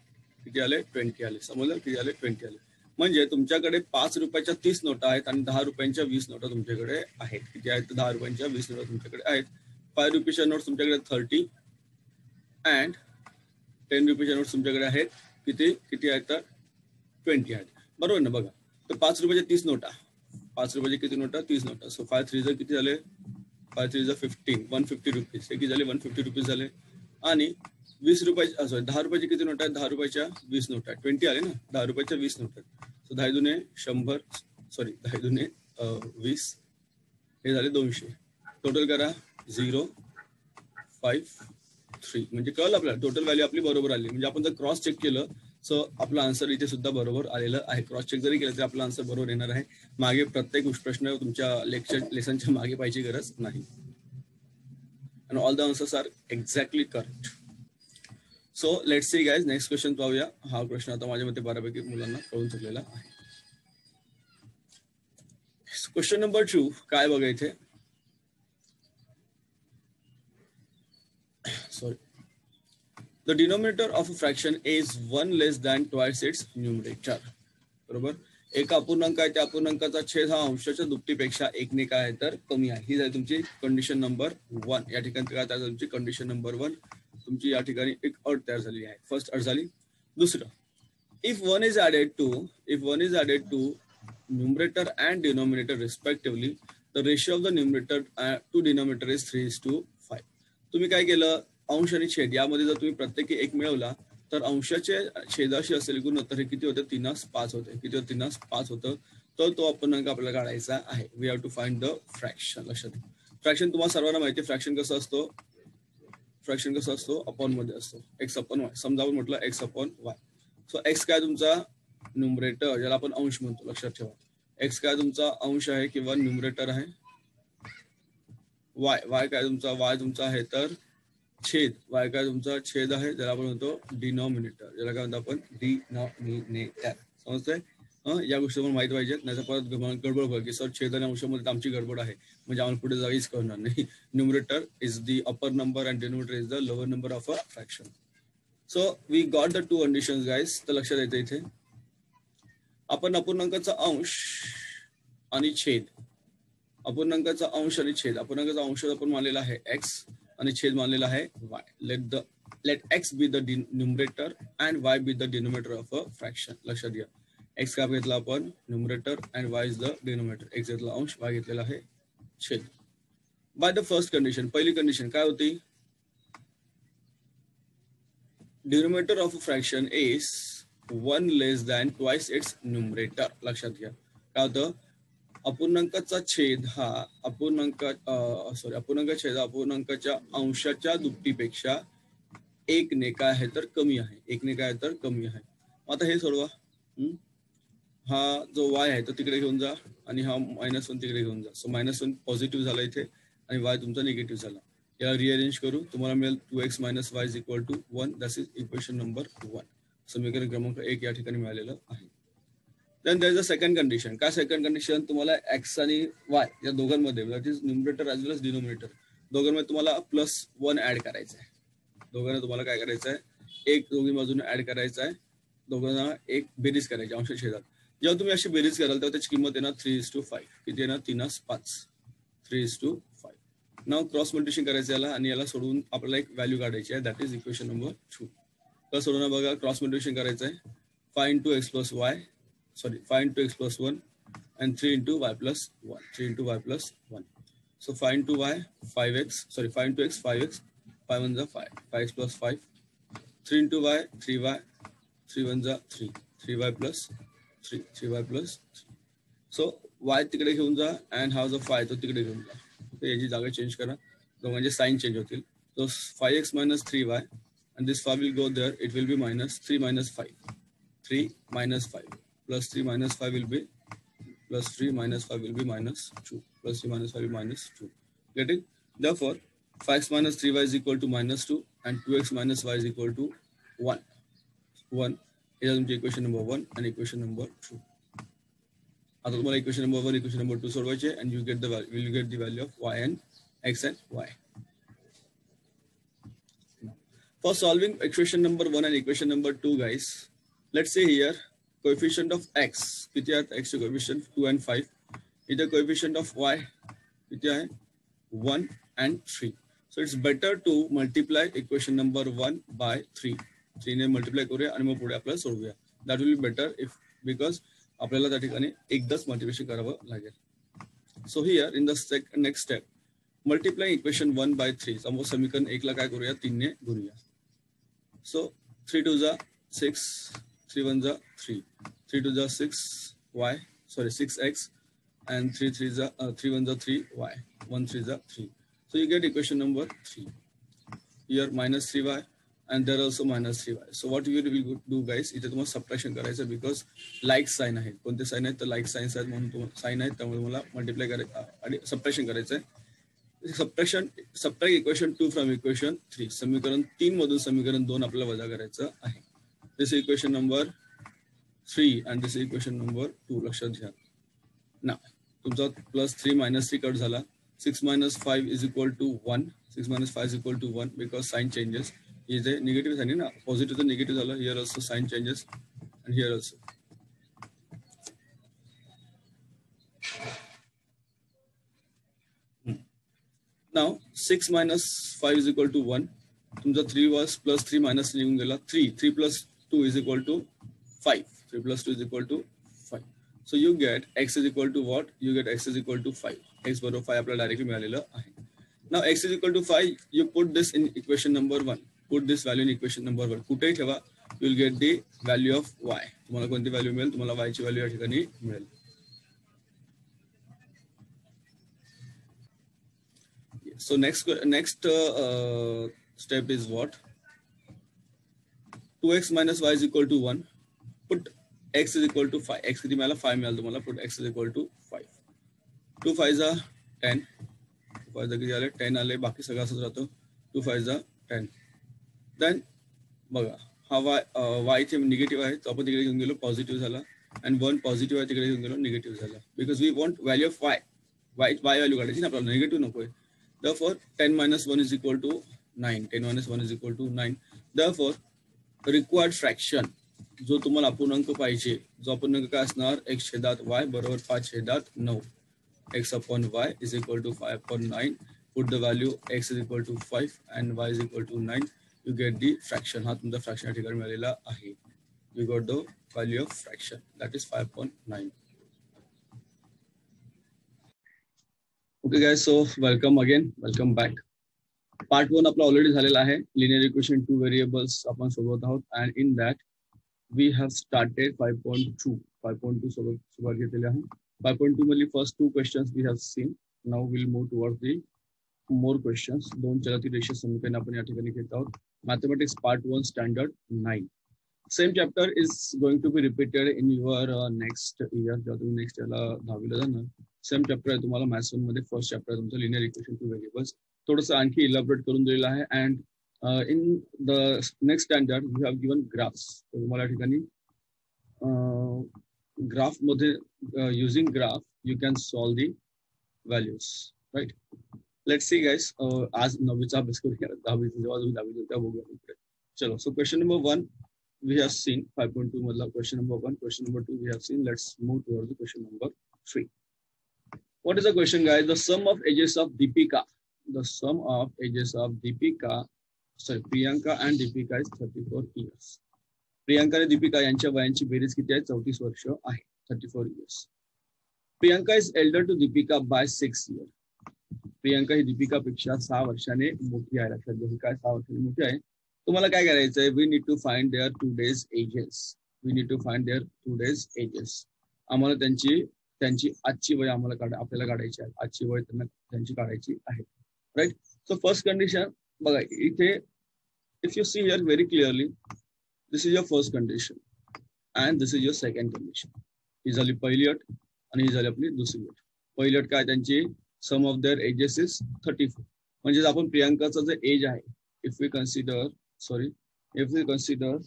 S2: किती आले? 20 आले. समजलं? किती आले? 20 आले. म्हणजे तुमच्याकडे 5 रुपयाच्या 30 नोटा आहेत आणि 10 रुपयांच्या 20 नोटा तुमच्याकडे आहेत. किती आहेत? 10 रुपयांच्या 20 नोटा तुमच्याकडे आहेत. 5 रुपीच्या नोट्स तुमच्याकडे 30 अँड 10 रुपीच्या नोट्स तुमच्याकडे आहेत. किती आहेत? तर 20 आहेत. बरोबर ना? बघा, तर 5 रुपयाच्या 30 नोटा, 5 रुपयाचे किती नोटा? 30 नोटा. सो 5 3 किती झाले? 5 3 15, 150 रुपीज. हे किती झाले? 150 रुपीज झाले. आणि 20 रुपयाचे, सॉरी 10 रुपयाचे किती नोट आहेत? 10 रुपयाच्या 20 नोट आहेत. 20 आले ना? 10 रुपयाच्या 20 नोट आहेत. सो 10 दुने 100, सॉरी 10 दुने 20, हे झाले 200. टोटल करा 0 5 3. म्हणजे कळलं आपल्याला टोटल व्हॅल्यू आपली बरोबर आली. म्हणजे आपण जर क्रॉस चेक केलं सो आपला आन्सर इथे सुद्धा बरोबर आलेलं आहे. क्रॉस चेक जरी केलं तरी आपला आन्सर बरोबर येणार आहे. मागे प्रत्येक प्रश्न तुमच्या लेसनच्या मागे पाहिजे गरज नाही. And all the answers are exactly correct. So let's see guys, next question पाहूया. हा प्रश्न आता माझ्या मते बऱ्यापैकी मुलांना कळून चुकलेला आहे. क्वेश्चन नंबर 2 काय बघा इथे. Sorry. The denominator of a fraction is 1 less than twice its numerator. बरोबर. एक अपूर्णांक आहे, त्या अपूर्णांकाचा छेद हा अंशाच्या दुप्पटीपेक्षा 1 ने काय आहे तर कमी आहे. ही झाली तुमची कंडिशन नंबर 1. या ठिकाणी काय झाली तुमची कंडिशन नंबर 1. तुमची या ठिकाणी एक अट तयार झाली आहे. फर्स्ट अट झाली. दुसरं, if 1 is added to numerator and denominator respectively, the ratio of the numerator to denominator is 3:5. तुम्ही काय केलं, अंश आणि छेद यामध्ये जर तुम्ही प्रत्येकी 1 मिळवला तर अंशाचे छेदाशी असेल गुणोत्तर हे किती होतं? 3:5 होते. किती होतं? 3:5 होतं. तर तो अपूर्णांक आपल्याला काढायचा आहे. We have to find the fraction. लक्षात घ्या, फ्रॅक्शन तुम्हाला सर्वांना माहिती आहे. फ्रॅक्शन कसं असतो? अपॉन मध्ये असतो. x/y. समजा आपण म्हटलं x/y. सो x काय तुमचा? न्यूमरेटर, ज्याला आपण अंश म्हणतो. लक्षात ठेवा, x काय तुमचा? अंश आहे किंवा न्यूमरेटर आहे. y काय तुमचा? y तुमचा आहे तर छेद. y काय तुमचा? छेद आहे, ज्याला आपण म्हणतो डिनॉमिनेटर. ज्याला काय म्हणतो आपण? डिनॉमिनेटर. समजतंय? या गोष्टी पण माहिती पाहिजेत, नाही तर परत गडबड होईल की सर छेद आणि अंशामध्ये आमची गडबड आहे, म्हणजे आम्हाला पुढे जावीच करणार नाही. Numerator is the upper number and denominator is the lower number of a fraction. So we got the 2 conditions guys. तर लक्षात येते इथे आपण अपूर्णांकाचा अंश आणि छेद, अपूर्णांकाचा अंश आपण मानलेला आहे x आणि छेद मानलेला आहे y. Let x be the numerator and y be the denominator of a fraction. लक्षात घ्या, x का घेतला आपण? Numerator and y is the denominator. x घेतला अंश, y घेतलेला आहे छेद. बाय द फर्स्ट कंडिशन, पहिली कंडिशन काय होती? Denominator of a fraction is 1 less than twice its numerator. लक्षात घ्या, काय होतं? अपूर्णांकाचा छेद हा अपूर्णांकाच्या अंशाच्या दुप्पटीपेक्षा 1 ने काय आहे तर कमी आहे. 1 ने काय आहे तर कमी आहे. आता हे सोडवा. हा जो y आहे तो तिकडे घेऊन जा आणि हा -1 तिकडे घेऊन जा. सो -1 पॉझिटिव्ह झाला इथे आणि y तुमचा निगेटिव्ह झाला. याला रिअरेंज करू, तुम्हाला मिळेल 2x - y = 1. That is equation number 1. समीकरण क्रमांक 1 या ठिकाणी मिळालेलं आहे. Then there is a second condition. काय सेकंड कंडिशन? तुम्हाला x आणि y या दोघांमध्ये, that is numerator as well as denominator, दोघांमध्ये तुम्हाला +1 ऍड करायचं आहे. दोघांना तुम्हाला काय करायचं आहे? एक दोन्ही बाजूने ऍड करायचं आहे. दोघांना एक बेरीज करायची अंश छेदात. जेव्हा तुम्ही अशी बेरीज कराल तेव्हा त्याची किंमत येणार 3:5. किती येणार? 3:5. 3:5. नाव क्रॉस मल्टिप्लिकेशन करायचं याला आणि याला सोडून आपल्याला एक व्हॅल्यू काढायची आहे. That is equation number 2. तर सोडून बघा, क्रॉस मल्टिप्लिकेशन करायचं आहे. 5 × x + y, sorry 5 × x + 1 and 3 × y + 1. 3 × y + 1. So 5 × y 5x, sorry 5 × x 5x, 5 1 5, 5x + 5, 3 × y 3y, 3 1 3, 3y + 3, 3y + 3. So y तिकडे घेऊन जा अँड हा जो 5 तो तिकडे घेऊन जा. याची जागा चेंज करा, दोघांचे साइन चेंज होतील. So 5x - 3y and this 5 will go there, it will be -3 - 5, 3 - 5 plus 3 - 5 will be plus 3 - 5 will be -2, plus 3 - 5 will be -2. Get it? Therefore 5x minus 3y is equal to -2 and 2x minus y is equal to 1. 1 is equation number 1 and equation number 2. आता तुम्हाला equation number 1, equation number 2 सोडवायचे and you get the value of y and x and y. For solving equation number 1 and equation number 2, guys, let's say here coefficient of x, किती आहे x coefficient 2 and 5. इथे coefficient of y किती आहे 1 and 3. So it's better to multiply equation number 1 by 3. 3 ने multiply करूया आणि मग पुढे आपल्याला सोडवूया. That will be better if because आपल्याला त्या ठिकाणी एकदाच multiplication करावं लागेल. So here in the next step, multiply equation 1 by 3. समोर समीकरण 1 ला काय करूया 3 ने गुणूया. So 3 2 जा 6, 3 1 जा 3, 3 2 जा 6x and 3 1 जा 3y, 1 3 जा 3. So you get equation number 3. Here minus 3y and there also minus 3y. So what you will do, guys, इथे तुम्हाला subtraction करायचं because like sign आहे. कोणते sign आहेत तर like signs आहेत म्हणून तुम्हाला sign आहेत त्यामुळे तुम्हाला multiply करायचं आणि subtraction करायचं आहे. Subtract equation 2 from equation 3. समीकरण 3 मधून समीकरण 2 आपल्याला वजा करायचं आहे. This is equation number 3 and this is equation number 2. लक्षात घ्या. Now तुमचा plus 3 minus 3 कट झाला. 6 minus 5 is equal to 1. 6 minus 5 is equal to 1 because sign changes. Is a negative sign na? Positive to negative झाला. Here also sign changes and here also. Now 6 minus 5 is equal to 1. तुमचा 3 was plus 3 minus 3 निघून गेला. 3 plus 2 is equal to 5. 3 plus 2 is equal to 5. So you get x is equal to what? You get x is equal to 5. X बरोबर 5 आपल्याला directly मिळालेलं आहे. Now x is equal to 5. You put this in equation number 1. Put this value in equation number 1. कुठेही ठेवा. You will get the value of y. तुम्हाला कोणती value मिळेल? तुम्हाला y ची व्हॅल्यू या ठिकाणी मिळेल. So next step is what? 2x minus y is equal to 1. Put x is equal to 5. X किती मिळाला 5 मिळाला तुम्हाला. Put x is equal to 5. 2 5 जा 10. 2 5 जा किती आले 10 आले. बाकी सगळं असंच राहतो. 2 5 जा 10. Then बघा हा y इथे निगेटिव्ह आहे तो आपण तिकडे घेऊन गेलो पॉझिटिव्ह झाला and 1 पॉझिटिव्ह आहे तिकडे घेऊन गेलो निगेटिव्ह झाला because we want value of y value काढायची ना आपल्याला निगेटिव्ह नकोय. Therefore 10 minus 1 is equal to 9. 10 minus 1 is equal to 9. Therefore required fraction जो तुम्हाला अपूर्णांक पाहिजे जो अपूर्णांक काय असणार x छेदात y बरोबर 5 छेदात 9. x upon y is equal to 5 upon 9. Put the value x is equal to 5 and y is equal to 9. You get the fraction. हा तुमचा fraction या ठिकाणी मिळालेला आहे. You got the value of fraction that is 5 upon 9. Okay guys, so welcome again, welcome back. Part 1 आपला already झालेला आहे. Linear equation 2 variables आपण सोडवत आहोत and in that we have started 5.2. 5.2 सुरुवात घेतलेली आहे. 5.2 मध्ये first 2 questions we have seen. Now we'll move towards the more questions. 2 चलाती रेषीय समीकरण आपण या ठिकाणी घेत आहोत. Mathematics part 1 standard 9. Same chapter is going to be repeated in your next year. जेव्हा तुम्ही next yearला 10वीला जाणार सेम चॅप्टर आहे तुम्हाला मॅथ्स 1 मध्ये फर्स्ट चॅप्टर तुमचं लिनियर इक्वेशन 2 व्हेरिएबल्स थोडंसं आणखी इलॅबोरेट करून दिलेलं आहे and in the next standard we have given graphs. तुम्हाला या ठिकाणी ग्राफ मध्ये using graph you can solve the values right. Let's see guys आज 9वीचा अभ्यास करूया 10वीचा जेव्हा तुम्ही 10वी तेव्हा बघूया पुढे. चलो so question number 1 we have seen 5.2 मधला question number 1. Question number 2 we have seen. Let's move towards the question number 3. What is the question, guys? The sum of ages of Deepika. The sum of ages of Deepika. Sorry, Priyanka and Deepika is 34 years. Priyanka आणि Deepika यांच्या वयांची बेरीज किती आहे 34 वर्ष आहे. 34 years. Priyanka is elder to Deepika by 6 years. Priyanka ही दीपिका पेक्षा 6 वर्षाने मोठी आहे. लक्षात घ्या काय 6 वर्षाने मोठी आहे. तुम्हाला काय करायचं आहे we need to find their 2 days ages. We need to find their 2 days ages. आम्हाला त्यांची आजची वय आपल्याला काढायची आहे. आजची वय त्यांची काढायची आहे राईट. सो फर्स्ट कंडिशन बघा इथे if you see here very clearly this is your first condition and this is your second condition. ही झाली पहिली अट आणि ही झाली आपली दुसरी अट. पहिली अट काय त्यांची sum of their ages is 34 म्हणजे आपण प्रियांकाचं जे एज आहे, if we consider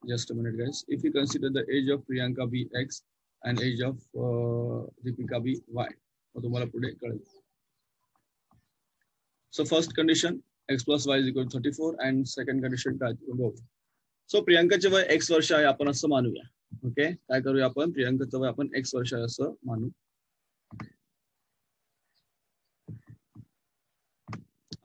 S2: just a minute guys, if we consider the age of Priyanka be X and age of Deepika be Y, तुम्हाला पुढे कळेल. So first condition X plus Y is equal to 34 and second condition काय so प्रियांकाचे वय X वर्ष आहे आपण असं मानूया. ओके, काय करूया आपण, प्रियांकाचं वय आपण X वर्ष आहे असं मानू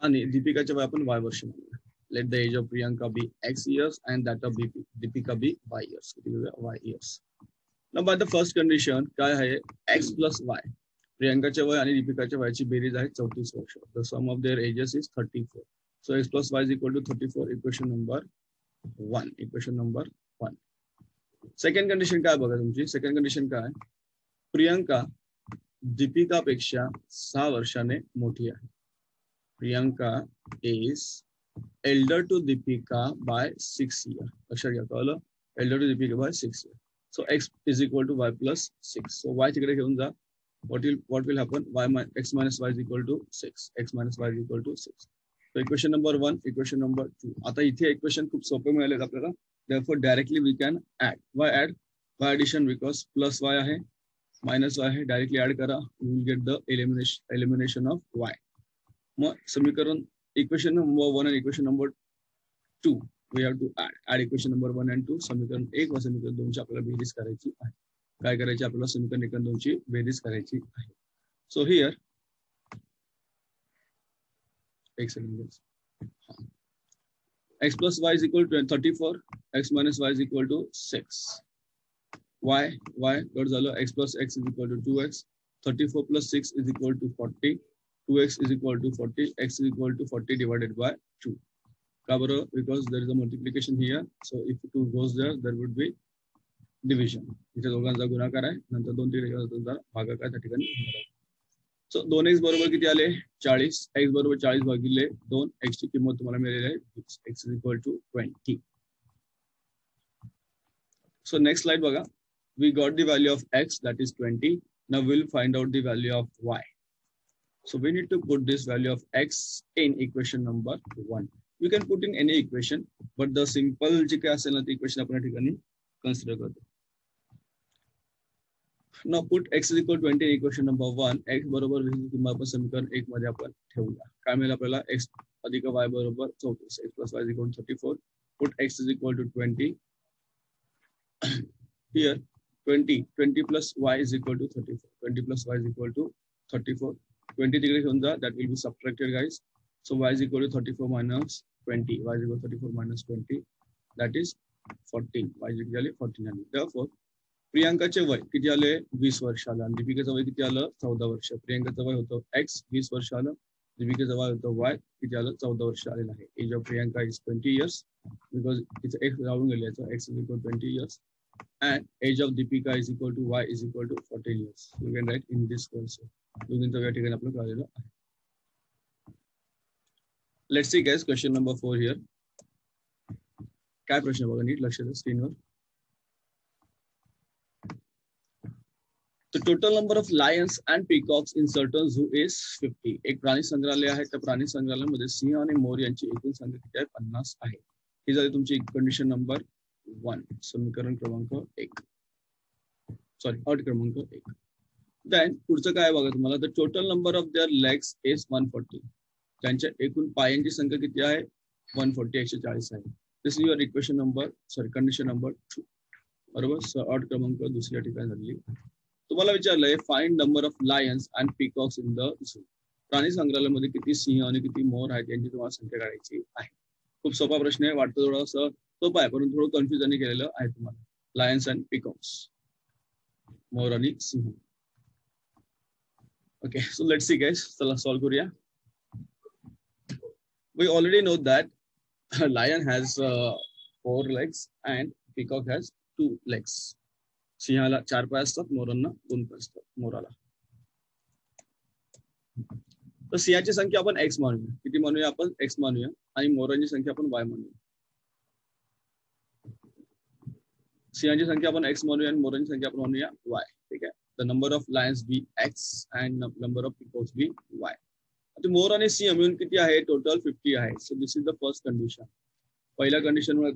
S2: आणि दीपिकाचे वय आपण Y वर्ष मानूया. Let the age of Priyanka be X years and that of Deepika be Y years. Y years. Now by the first condition, काय आहे X plus Y. प्रियांकाचे वय आणि दीपिकाच्या वयाची बेरीज आहे 34 वर्ष. The sum of their ages is 34. So X plus Y is equal to 34. Equation number 1. Equation number 1. Second condition काय बघा तुमची. Second condition काय, प्रियांका दीपिकापेक्षा 6 वर्षाने मोठी आहे. Priyanka is elder to Deepika by 6 years. लक्षात घ्या, कळलं, elder to Deepika by 6 years. So X is equal to Y plus 6. So Y तिकडे घेऊन जा. What will happen? X minus Y is equal to 6. X minus Y is equal to 6. So equation number 1, equation number 2. आता इथे equation खूप सोपे मिळालेत आपल्याला. Therefore directly we can add. Why add? By addition, because plus Y आहे, minus Y आहे. Directly add करा. You will get the elimination of Y. मग समीकरण equation number 1 and equation number 2 we have to add equation number 1 and 2. समीकरण 1 व समीकरण 2 ची आपल्याला बेरीज करायची आहे. काय करायची आपल्याला, समीकरण 1 आणि 2 ची बेरीज करायची आहे. So here X plus Y is equal to 34, X minus Y is equal to 6. Y what झालं, X plus X is equal to 2X. 34 plus 6 is equal to 40. 2x is equal to 40, x is equal to 40 divided by 2. Because there is a multiplication here, so if 2 goes there, there would be division. इथे दोघांचा गुणाकार आहे, नंतर 2 3 भागाकार त्या ठिकाणी. So 2x बरोबर किती आले 40, x बरोबर 40 भागिले 2, x ची किंमत तुम्हाला मिळालेली आहे 20, x is equal to 20. So next slide बघा, we got the value of x, that is 20. Now we'll find out the value of y. So we need to put this value of x in equation number 1. You can put in any equation, but the simple जी काय असेल ना ती equation आपण या ठिकाणी consider करतो. Now put x is equal to 20 in equation number 1. x बरोबर 20 ची किंमत आपण समीकरण 1 मध्ये आपण ठेवूया. काय मिळेल आपल्याला, x अधिक y बरोबर 34. x plus y is equal to 34. Put x is equal to 20. Here 20 plus y is equal to 34. 20 plus y is equal to 34. 20 degree hunza, that will be subtracted guys. So y is equal to 34 minus 20. Y is equal to 34 minus 20. That is 14. Y is equal to 14. Therefore, प्रियांकाचे वय किती आले 20 वर्ष आलं आणि दीपिकाचं वय किती आलं 14 वर्ष. प्रियांकाचं वय होतं X 20 वर्ष आलं, दीपिकाचं वय होतं Y किती आलं 14 वर्ष आलेलं आहे. Age of Priyanka is 20 years because it's X राहून गेले, so X is equal to 20 years and age of Deepika is equal to Y is equal to 14 years. You can write in this also. दोघींचं या ठिकाणी आपलं कळलेलं आहे. Let's see guys, question number 4 here. काय प्रश्न बघा नीट लक्ष द्या स्क्रीनवर. The total number of lions and peacocks in certain zoo is 50. एक प्राणी संग्रहालय आहे, त्या प्राणी संग्रहालयामध्ये सिंह आणि मोर यांची एकूण संख्या किती आहे 50 आहे. ही झाली तुमची कंडिशन नंबर 1, समीकरण क्रमांक 1, सॉरी अट क्रमांक 1. देन पुढचं काय बघा तुम्हाला, the total number of their legs is 140. त्यांच्या एकूण पायांची संख्या किती आहे 140, 140 आहे. This is your equation number, sorry condition number 2. बरोबर, अट क्रमांक दुसऱ्या ठिकाणी झाली. तुम्हाला विचारलंय find number of lions and peacocks in the zoo. प्राणी संग्रहालयामध्ये किती सिंह आणि किती मोर आहेत यांची तुम्हाला संख्या काढायची आहे. खूप सोपा प्रश्न आहे, वाटतं थोडंसं सोपं आहे परंतु थोडं कन्फ्युजन केलेलं आहे तुम्हाला. लायन्स अँड पीकॉक्स, मोर आणि सिंह. Okay, so let's see guys, चला सॉल्व करूया. We already know that lion has 4 legs and peacock has 2 legs. सिंहाला 4 पाय असतात, मोरांना 2 पाय असतात मोराला. तर सिंहाची संख्या आपण x मानूया. किती मानूया आपण x मानूया आणि मोरांची संख्या आपण y मानूया. सिंहाची संख्या आपण x मानूया आणि मोरांची संख्या आपण मानूया y. ठीक आहे. The number of lions be x and number of peacocks be y. मोर आणि सी मिळून किती आहे टोटल 50 आहे. So this is the first condition. पहिल्या कंडिशन वर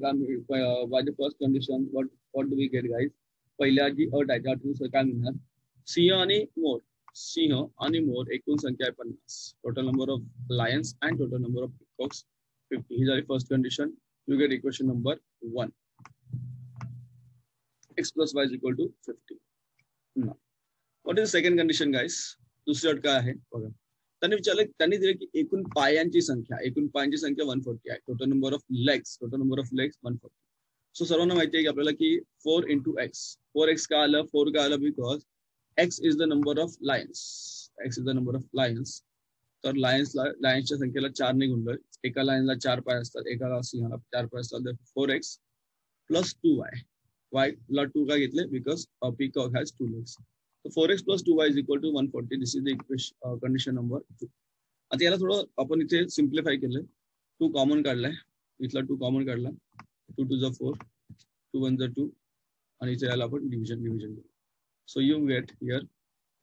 S2: by the first condition what do we get guys. पहिल्या जी अट आहे त्या अटीनुसार काय मिळणार सिंह आणि मोर एकूण संख्या आहे 50. Total number of lions and total number of peacocks 50. ही झाली first condition. You get equation number 1. x plus y is equal to 50. Now, what is the second condition, guys? दुसरी अट काय आहे बघा. त्यांनी दिले की एकूण पायांची संख्या 140 आहे. Total number of legs 140. So सर्वांना माहिती आहे की आपल्याला की 4 into x. 4x का आलं 4 का आलं because x is the number of lions. तर लायन्सच्या संख्येला 4 ने गुणलं. एका लायनला 4 पाय असतात, एका सिंहाला 4 पाय असतात. 4x plus 2y. y ला 2 का घेतले because peacock has 2 legs. So 4x plus 2y is equal to 140. This is the equation condition number 2. आता याला थोडं आपण इथे सिम्प्लिफाय केलंय. 2 कॉमन काढलाय, इथला 2 कॉमन काढला. 2 to the 4, 2 1 the 2 आणि इथे याला आपण डिव्हिजन केलं. So you get here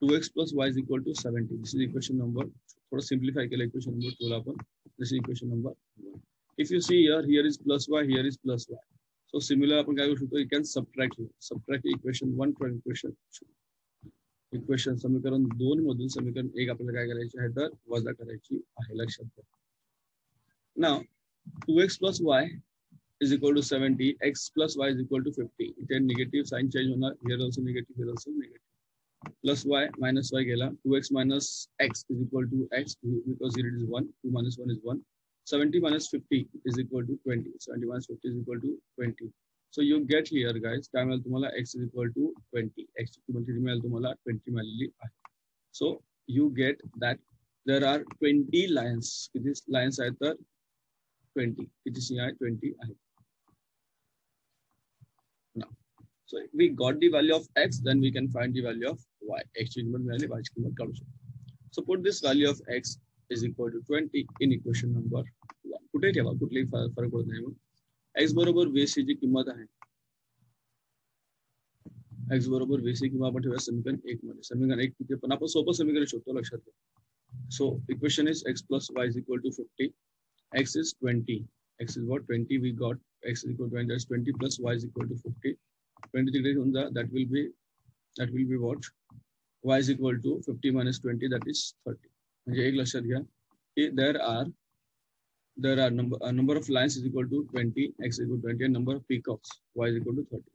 S2: 2x plus y is equal to 70. This is equation number. थोडं सिम्प्लिफाय केलं इक्वेशन नंबर 2 ला आपण. This is equation number 1. If you see here is plus y, here is plus y. So similar आपण काय करू शकतो, you can subtract equation 1 from equation 2. Equation समीकरण 2 मधून समीकरण 1 आपल्याला काय करायचे आहे तर वजा करायची आहे. लक्षात घ्या. Now 2x plus y is equal to 70, x plus y is equal to 50. इथे निगेटिव्ह साइन चेंज होणार. here also negative. Plus y minus y गेला. 2x minus x is equal to x because here it is 1. 2 minus 1 is 1. 70 minus 50 is equal to 20. 70 minus 50 is equal to 20. So you get here, guys, काय मिळेल तुम्हाला x is equal to 20. x ची किंमत किती मिळेल तुम्हाला 20 मिळालेली आहे. So you get that there are 20 lions. किती lions आहेत तर 20. किती सिंह आहेत 20 आहेत. Now, so we got the value of x, then we can find the value of y. x ची किंमत मिळाली, y ची किंमत काढू शकतो. So put this value of x is equal to 20 in equation number 1. कुठे ठेवा, कुठलेही फरक पडत नाही. x बरोबर 20 ची किंमत आहे. x बरोबर 20 किंवा आपण ठेवूया समीकरण 1 मध्ये. समीकरण 1 किती पण आपण सोपं समीकरण शोधतो, लक्षात घ्या. So equation is x plus y is equal to 50. x is 20. x is what 20 we got. x is equal to 20. That's 20 plus y is equal to 50. 20 तिकडे घेऊन जा. That will be what? y is equal to 50 minus 20, that is 30. म्हणजे एक लक्षात घ्या की there are number of lions is equal to 20, x is equal to 20, and number of peacocks y is equal to 30.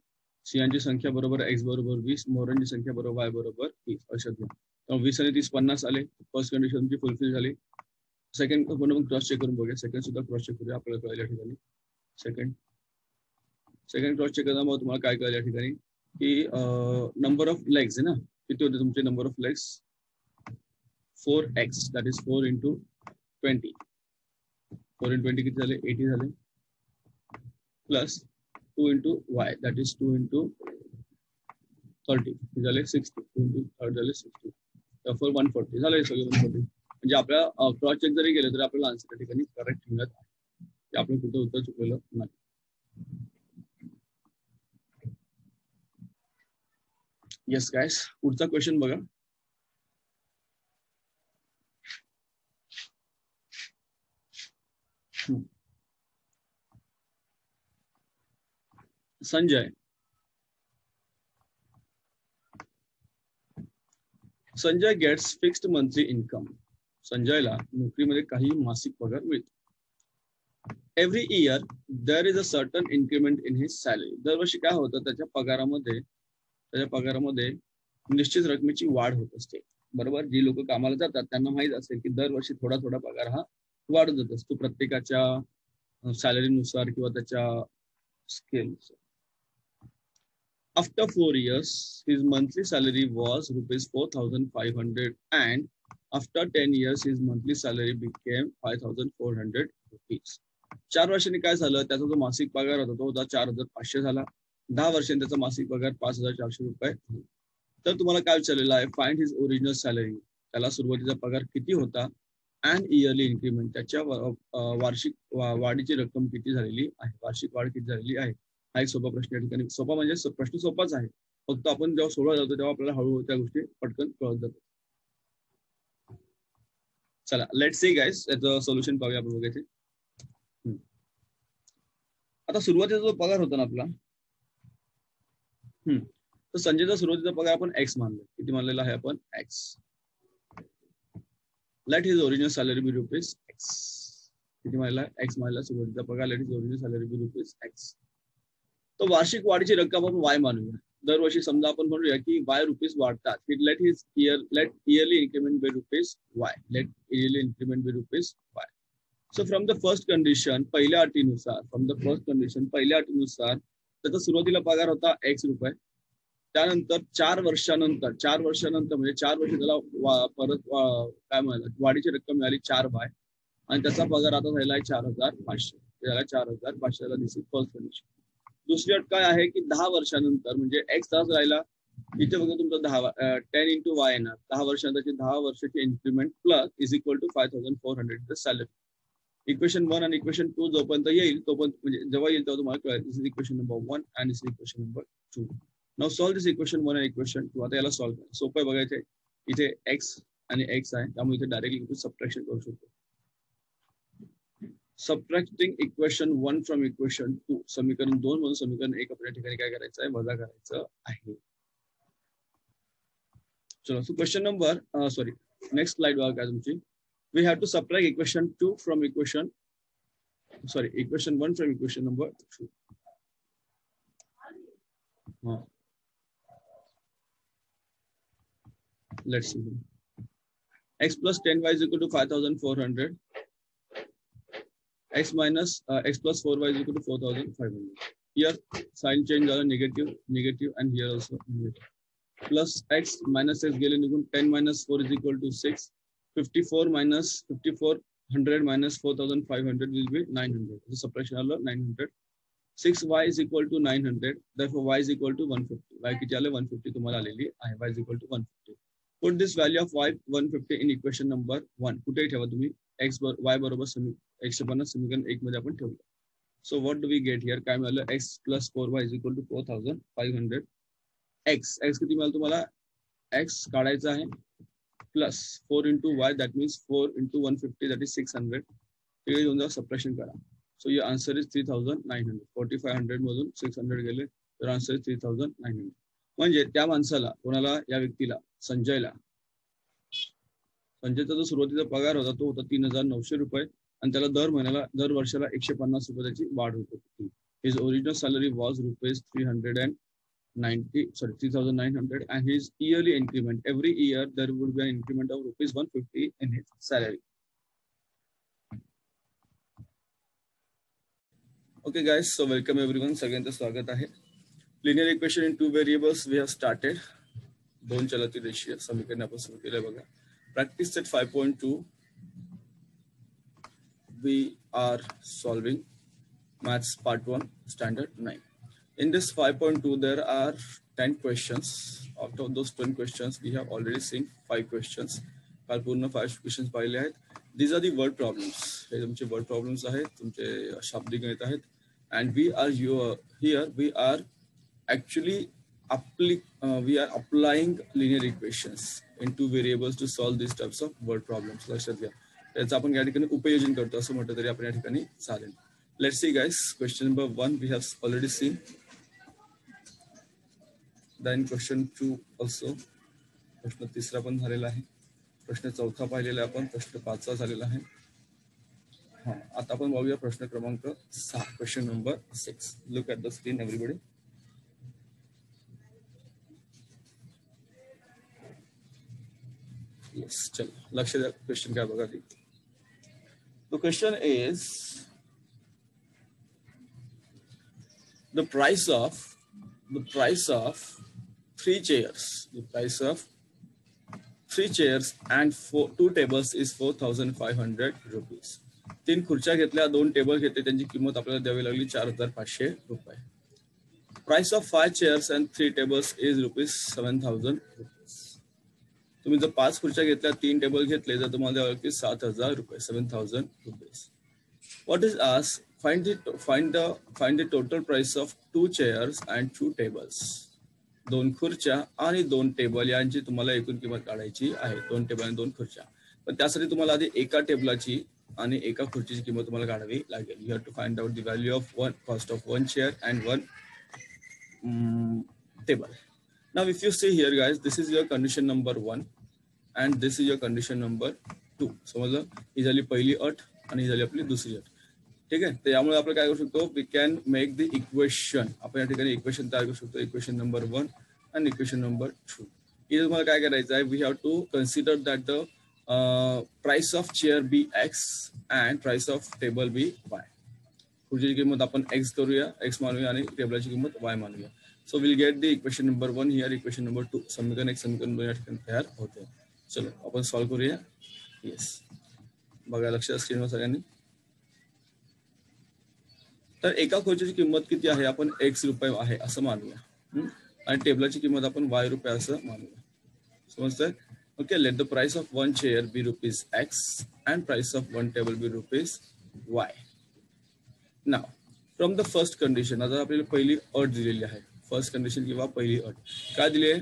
S2: सिंहांची संख्या बरोबर x बरोबर 20, मोरांची संख्या बरोबर y बरोबर 30. लक्षात घ्या. तर 20 आणि 30 50 आले. फर्स्ट कंडिशन तुमची फुलफिल झाली. सेकंड आपण क्रॉस चेक करून बघूया. सेकंड सुद्धा क्रॉस चेक करूया, आपल्याला कळेल या ठिकाणी. सेकंड क्रॉस चेक करताना तुम्हाला काय कळेल या ठिकाणी की नंबर ऑफ लेग्स आहे ना, किती होते तुमचे number of legs 4x, that is 4 into 20. 4 into 20 किती झाले 80 झाले. Plus 2 into y, that is 2 into 30 किती झाले 60. 2 into 30 झाले 60. therefore 140 झाले सगळे 140. म्हणजे आपल्या क्रॉस चेक जरी गेले तरी आपल्याला आन्सर त्या ठिकाणी करेक्ट मिळत आहे. ते आपण कुठे उत्तर चुकलेलं नाही. येस गाइस, पुढचा क्वेश्चन बघा. Sanjay gets fixed monthly income. संजयला नोकरीमध्ये काही मासिक पगार मिळतो. Every year there is a certain increment in his salary. दरवर्षी काय होतं त्याच्या पगारामध्ये निश्चित रकमेची वाढ होत असते. बरोबर. जी लोक कामाला जातात त्यांना माहित असेल की दरवर्षी थोडा पगार हा वाढत जात असतो प्रत्येकाच्या सॅलरीनुसार किंवा त्याच्या skills. After 4 years, his monthly salary was ₹4,500, and after 10 years, his monthly salary became ₹5,400. 4 वर्षांनी काय झालं, त्याचा जो मासिक पगार होता तो 4,500 झाला. 10 वर्षांनी त्याचा मासिक पगार ₹5,400. तर तुम्हाला काय विचारलेलं आहे, फाइंड हिज ओरिजिनल सॅलरी. त्याला सुरुवातीचा पगार किती होता अँड इयरली इन्क्रीमेंट, त्याच्या वार्षिक वाढीची रक्कम किती झालेली आहे, वार्षिक वाढ किती झालेली आहे. हा एक सोपा प्रश्न या ठिकाणी. सोपा म्हणजे प्रश्न सोपाच आहे, फक्त आपण जेव्हा सोडवला जातो तेव्हा आपल्याला हळूहळू त्या गोष्टी पटकन कळत जातात. चला लेट्स सी गाइस, याचं सोल्युशन पाहूया आपण बघायचे. आता सुरुवातीचा जो पगार होता ना आपला, तर संजयचा सुरुवातीचा पगार आपण एक्स मानलो. किती मानलेला आहे आपण? X. Let his original salary be rupees x. किती मानला? एक्स मानला सुरुवातीचा पगार. Let his original salary be rupees x. तो वार्षिक वाढीची रक्कम आपण वाय मानूया. दरवर्षी समजा आपण म्हणूया की वाय रुपीज वाढतात. Let yearly increment be rupees y. Let yearly increment be rupees y. So from the first condition, पहिल्या अटीनुसार, त्याचा सुरुवातीला पगार होता एक्स रुपये. त्यानंतर 4 वर्षानंतर म्हणजे 4 वर्ष त्याला परत काय म्हणाला वाढीची रक्कम मिळाली 4 वाय, आणि त्याचा पगार आता झाला आहे 4,500. त्याला 4,500 दिस इज फर्स्ट कंडिशन. दुसरी अट काय आहे की 10 वर्षानंतर, म्हणजे एक्स तास राहिला इथे बघा तुमचा 10 into वाय येणार. 10 वर्षानंतरची 10 वर्षाची increment plus is equal to 5,400 salary. Equation 1 आणि इक्वेशन 2 जोपर्यंत येईल तोपर्यंत, म्हणजे जेव्हा येईल तेव्हा तुम्हाला कळेल. दिस इज इक्वेशन नंबर 1 आणि this is equation number 2. Now solve this equation 1 आणि इक्वेशन 2. आता याला सॉल्व करा. सोपं आहे बघायचं. इथे एक्स आणि एक्स आहे, त्यामुळे इथे डायरेक्टली सबट्रॅक्शन करू शकतो. सबट्रॅक्टिंग इक्वेशन 1 फ्रॉम इक्वेशन 2, समीकरण 2 मधून समीकरण 1 आपल्या ठिकाणी काय करायचं आहे? वजा करायचं आहे. चलो, so question number next slide बघा काय तुमची. We have to subtract equation 1 from equation number 2. Let's see. X plus 10y is equal to 5,400. X minus x plus 4y is equal to 4,500. Here sign change are negative, and here also negative. Plus x minus x गेले निघून 10 minus 4 is equal to 6. 5400 minus 4,500 will be 900. The subtraction of 900. 6y is equal to 900. Therefore, y is equal to 150. Y किती आले? 150 तुम्हाला आलेली आहे. Y is equal to 150. Put this value of y 150 in equation number 1. कुठेही ठेवा तुम्ही. y बरोबर 150 समीकरण 1 मध्ये आपण ठेवलं. So what do we get here? काय मिळालं? x plus 4y is equal to 4,500. x किती मिळालं तुम्हाला? x काढायचा आहे. Plus 4 into y, that means 4 into 150, that is 600. Here you will subtraction kara. So your answer is 3,900. 4,500 मधून 600 गेले, your answer is 3,900. म्हणजे त्या माणसाला, कोणाला? या व्यक्तीला, संजयचा जो सुरुवातीचा पगार होता तो होता 3,900 रुपये, आणि त्याला दर वर्षाला 150 रुपये त्याची वाढ होत होती. His original salary was rupees 3,900, and his yearly increment, every year there would be an increment of rupees 150 in his salary. Okay guys, so welcome everyone. सगळ्यांचं स्वागत आहे. Linear equation in 2 variables we have started. 2 चलती रेषीय समीकरण आपण सुरू केले बघा. Practice set 5.2. We are solving maths part 1 standard 9. In this 5.2, there are 10 questions. Out of those 10 questions, we have already seen 5 questions. काल पूर्ण 5 questions पाहिले आहेत. These are the word problems. हे तुमचे word problems आहेत, तुमचे शाब्दिक गणित आहेत. And we are here. We are actually applying linear equations in 2 variables to solve these types of word problems. लक्षात घ्या. त्याचं आपण या ठिकाणी उपयोजन करतो असं म्हटलं तरी आपण या ठिकाणी चालेल. Let's see guys. Question number 1 we have already seen. Then question 2 also. प्रश्न 3 पण झालेला आहे. प्रश्न 4 पाहिलेला आपण. प्रश्न 5 झालेला आहे. आता आपण बघूया प्रश्न क्रमांक 6. Question number 6. Look at the screen everybody. Yes, चलो लक्ष द्या. क्वेश्चन काय बघा ती. The question is the price of 3 chairs. The price of 3 chairs and 2 tables is 4,500 rupees. 3 खुर्च्या घेतल्या, 2 टेबल घेतले, त्यांची किंमत आपल्याला द्यावी लागली 4,500 रुपये. Price of 5 chairs and 3 tables is rupees 7,000 rupees. तुम्ही जर 5 खुर्च्या घेतल्या, 3 टेबल घेतले तर तुम्हाला द्यावी लागतील 7,000 रुपये, 7,000 rupees. What is asked? Find the total price of 2 chairs and 2 tables. 2 खुर्च्या आणि 2 टेबल यांची तुम्हाला एकूण किंमत काढायची आहे. 2 टेबल आणि 2 खुर्च्या. पण त्यासाठी तुम्हाला आधी एका टेबलाची आणि एका खुर्चीची किंमत तुम्हाला काढावी लागेल. You have to find out the value of one cost of one chair and one table. Now if you see here guys, this is your condition number 1 and this is your condition number 2. समजलं? ही झाली पहिली अट आणि ही झाली आपली दुसरी अट. ठीक आहे. तर यामुळे आपण काय करू शकतो, we can make the equation. आपण या ठिकाणी इक्वेशन तयार करू शकतो, इक्वेशन नंबर 1 आणि इक्वेशन नंबर 2. इथे तुम्हाला काय करायचं आहे, we have to consider that the price of chair be x and price of table be y. खुर्चीची किंमत आपण एक्स करूया, एक्स मानूया आणि टेबलाची किंमत वाय मानूया. So we'll get the equation number 1 here, equation number 2. समीकरण 1 समीकरण 2 या ठिकाणी तयार होते. चलो आपण सॉल्व करूया. येस, बघा लक्ष स्क्रीनवर सगळ्यांनी. तर एका खुर्चीची किंमत किती आहे, आपण x रुपये आहे असं मानूया आणि टेबलाची किंमत आपण y रुपये असं मानूया. समजतंय? Okay. Let the price of one chair be ₹x and price of one table be ₹y. Now from the first condition, आता आपल्याला पहिली अट दिलेली आहे. फर्स्ट कंडिशन किंवा पहिली अट काय दिली आहे,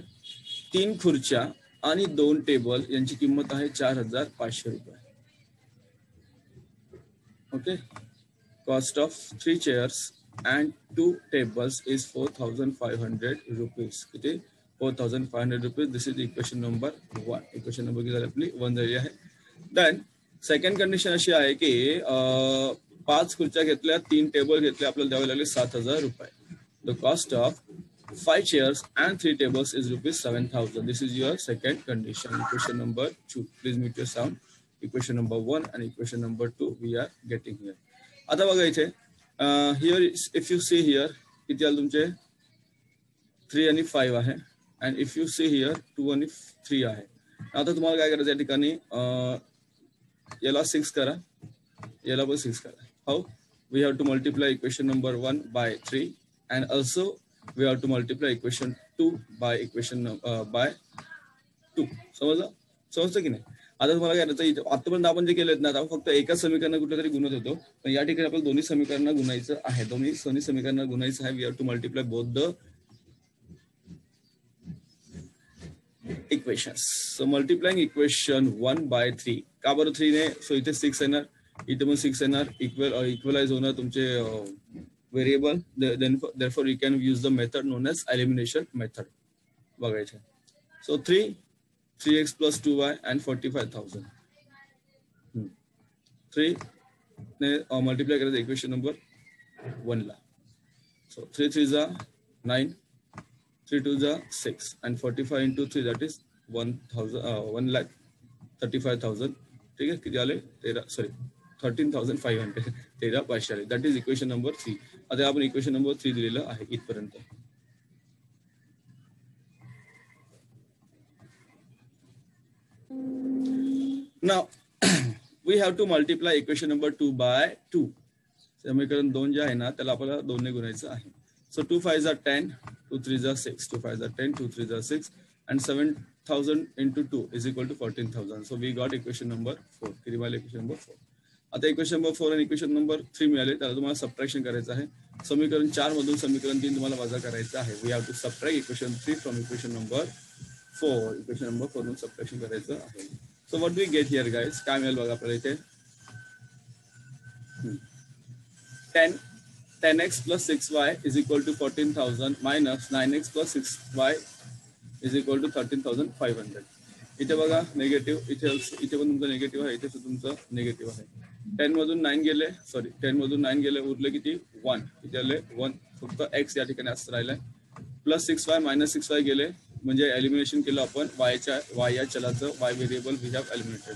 S2: 3 खुर्च्या आणि 2 टेबल यांची किंमत आहे ₹4,500. Okay. Cost of 3 chairs and 2 tables is ₹4,500. किती? ₹4,500. This is equation number 1. Equation number किती झाली आपली? 1 झाली आहे. देन सेकंड कंडिशन अशी आहे की 5 खुर्च्या घेतल्या, 3 टेबल घेतले, आपल्याला द्यावे लागले ₹7,000. The cost of 5 chairs and 3 tables is ₹7,000. This is your second condition. Equation number 2. Please mute your sound. Equation number 1 and equation number 2 we are getting here. आता बघा इथे here if you see here किती आले तुमचे 3 आणि 5 आहे and if you see here 2 आणि 3 आहे. आता तुम्हाला काय करायचं या ठिकाणी, याला 6 करा, याला पण 6 करा. How? We have to multiply equation number 1 by 3. And also we have to multiply equation 2 by equation by 2. समजलं की नाही? आता तुम्हाला काय करायचं, आतापर्यंत आपण जे केलेत ना, आपण फक्त एकाच समीकरण कुठलं तरी गुणत होतो, पण या ठिकाणी आपल्याला दोन्ही समीकरणा गुणायचं आहे. दोन्ही समीकरणा गुणायचं आहे. We have to multiply both the equations. So multiplying equation 1 by 3. का बरं 3 ने? सो इथे 6 येणार, इथे पण 6 येणार, इक्वलाइज होणार तुमचे variable. Therefore you can use the method known as elimination method. बघायचे. So 3x plus 2y and 45,000. 3 ने multiply करायचं equation number 1 ला. So 3 3s are 9, 3 2s are 6 and 45 into 3 that is 1,35,000. ठीक आहे. किती आले? 13,500. 13,500. That is equation number 3. आता आपण इक्वेशन नंबर 3 दिलेलं आहे इथपर्यंत. Now we have to multiply equation number 2 by 2. समीकरण 2 जे आहे ना, त्याला आपल्याला 2 ने गुणायचं आहे. So 2 5s are 10, 2 3s are 6, 2 5s are 10, 2 3s are 6 and 7,000 into 2 is equal to 14,000. So we got equation number 4. किती मिळाले? Equation number 4. आता इक्वेशन नंबर 4 आणि इक्वेशन नंबर 3 मिळाले, त्याला तुम्हाला सबट्रॅक्शन करायचं आहे. समीकरण 4 मधून समीकरण 3 तुम्हाला वजा करायचं आहे. We have to subtract equation 3 from equation number 4. Equation number 4 मधून सबट्रॅक्शन करायचं आहे. So what we get here guys, काय मिळेल बघा आपल्याला इथे. 10x plus 6y is equal to 14,000 minus 9x plus 6y is equal to 13,500. इथे बघा निगेटिव्ह, इथे पण तुमचं निगेटिव्ह आहे, इथे तुमचं निगेटिव्ह आहे. 10 मधून 9 गेले, सॉरी 10 मधून 9 गेले, उरले किती? 1. किती आले? 1. फक्त x या ठिकाणी असं राहिलंय. प्लस 6y मायनस 6y गेले, म्हणजे एलिमिनेशन केलं आपण y या चलाचं, y variable we have eliminated.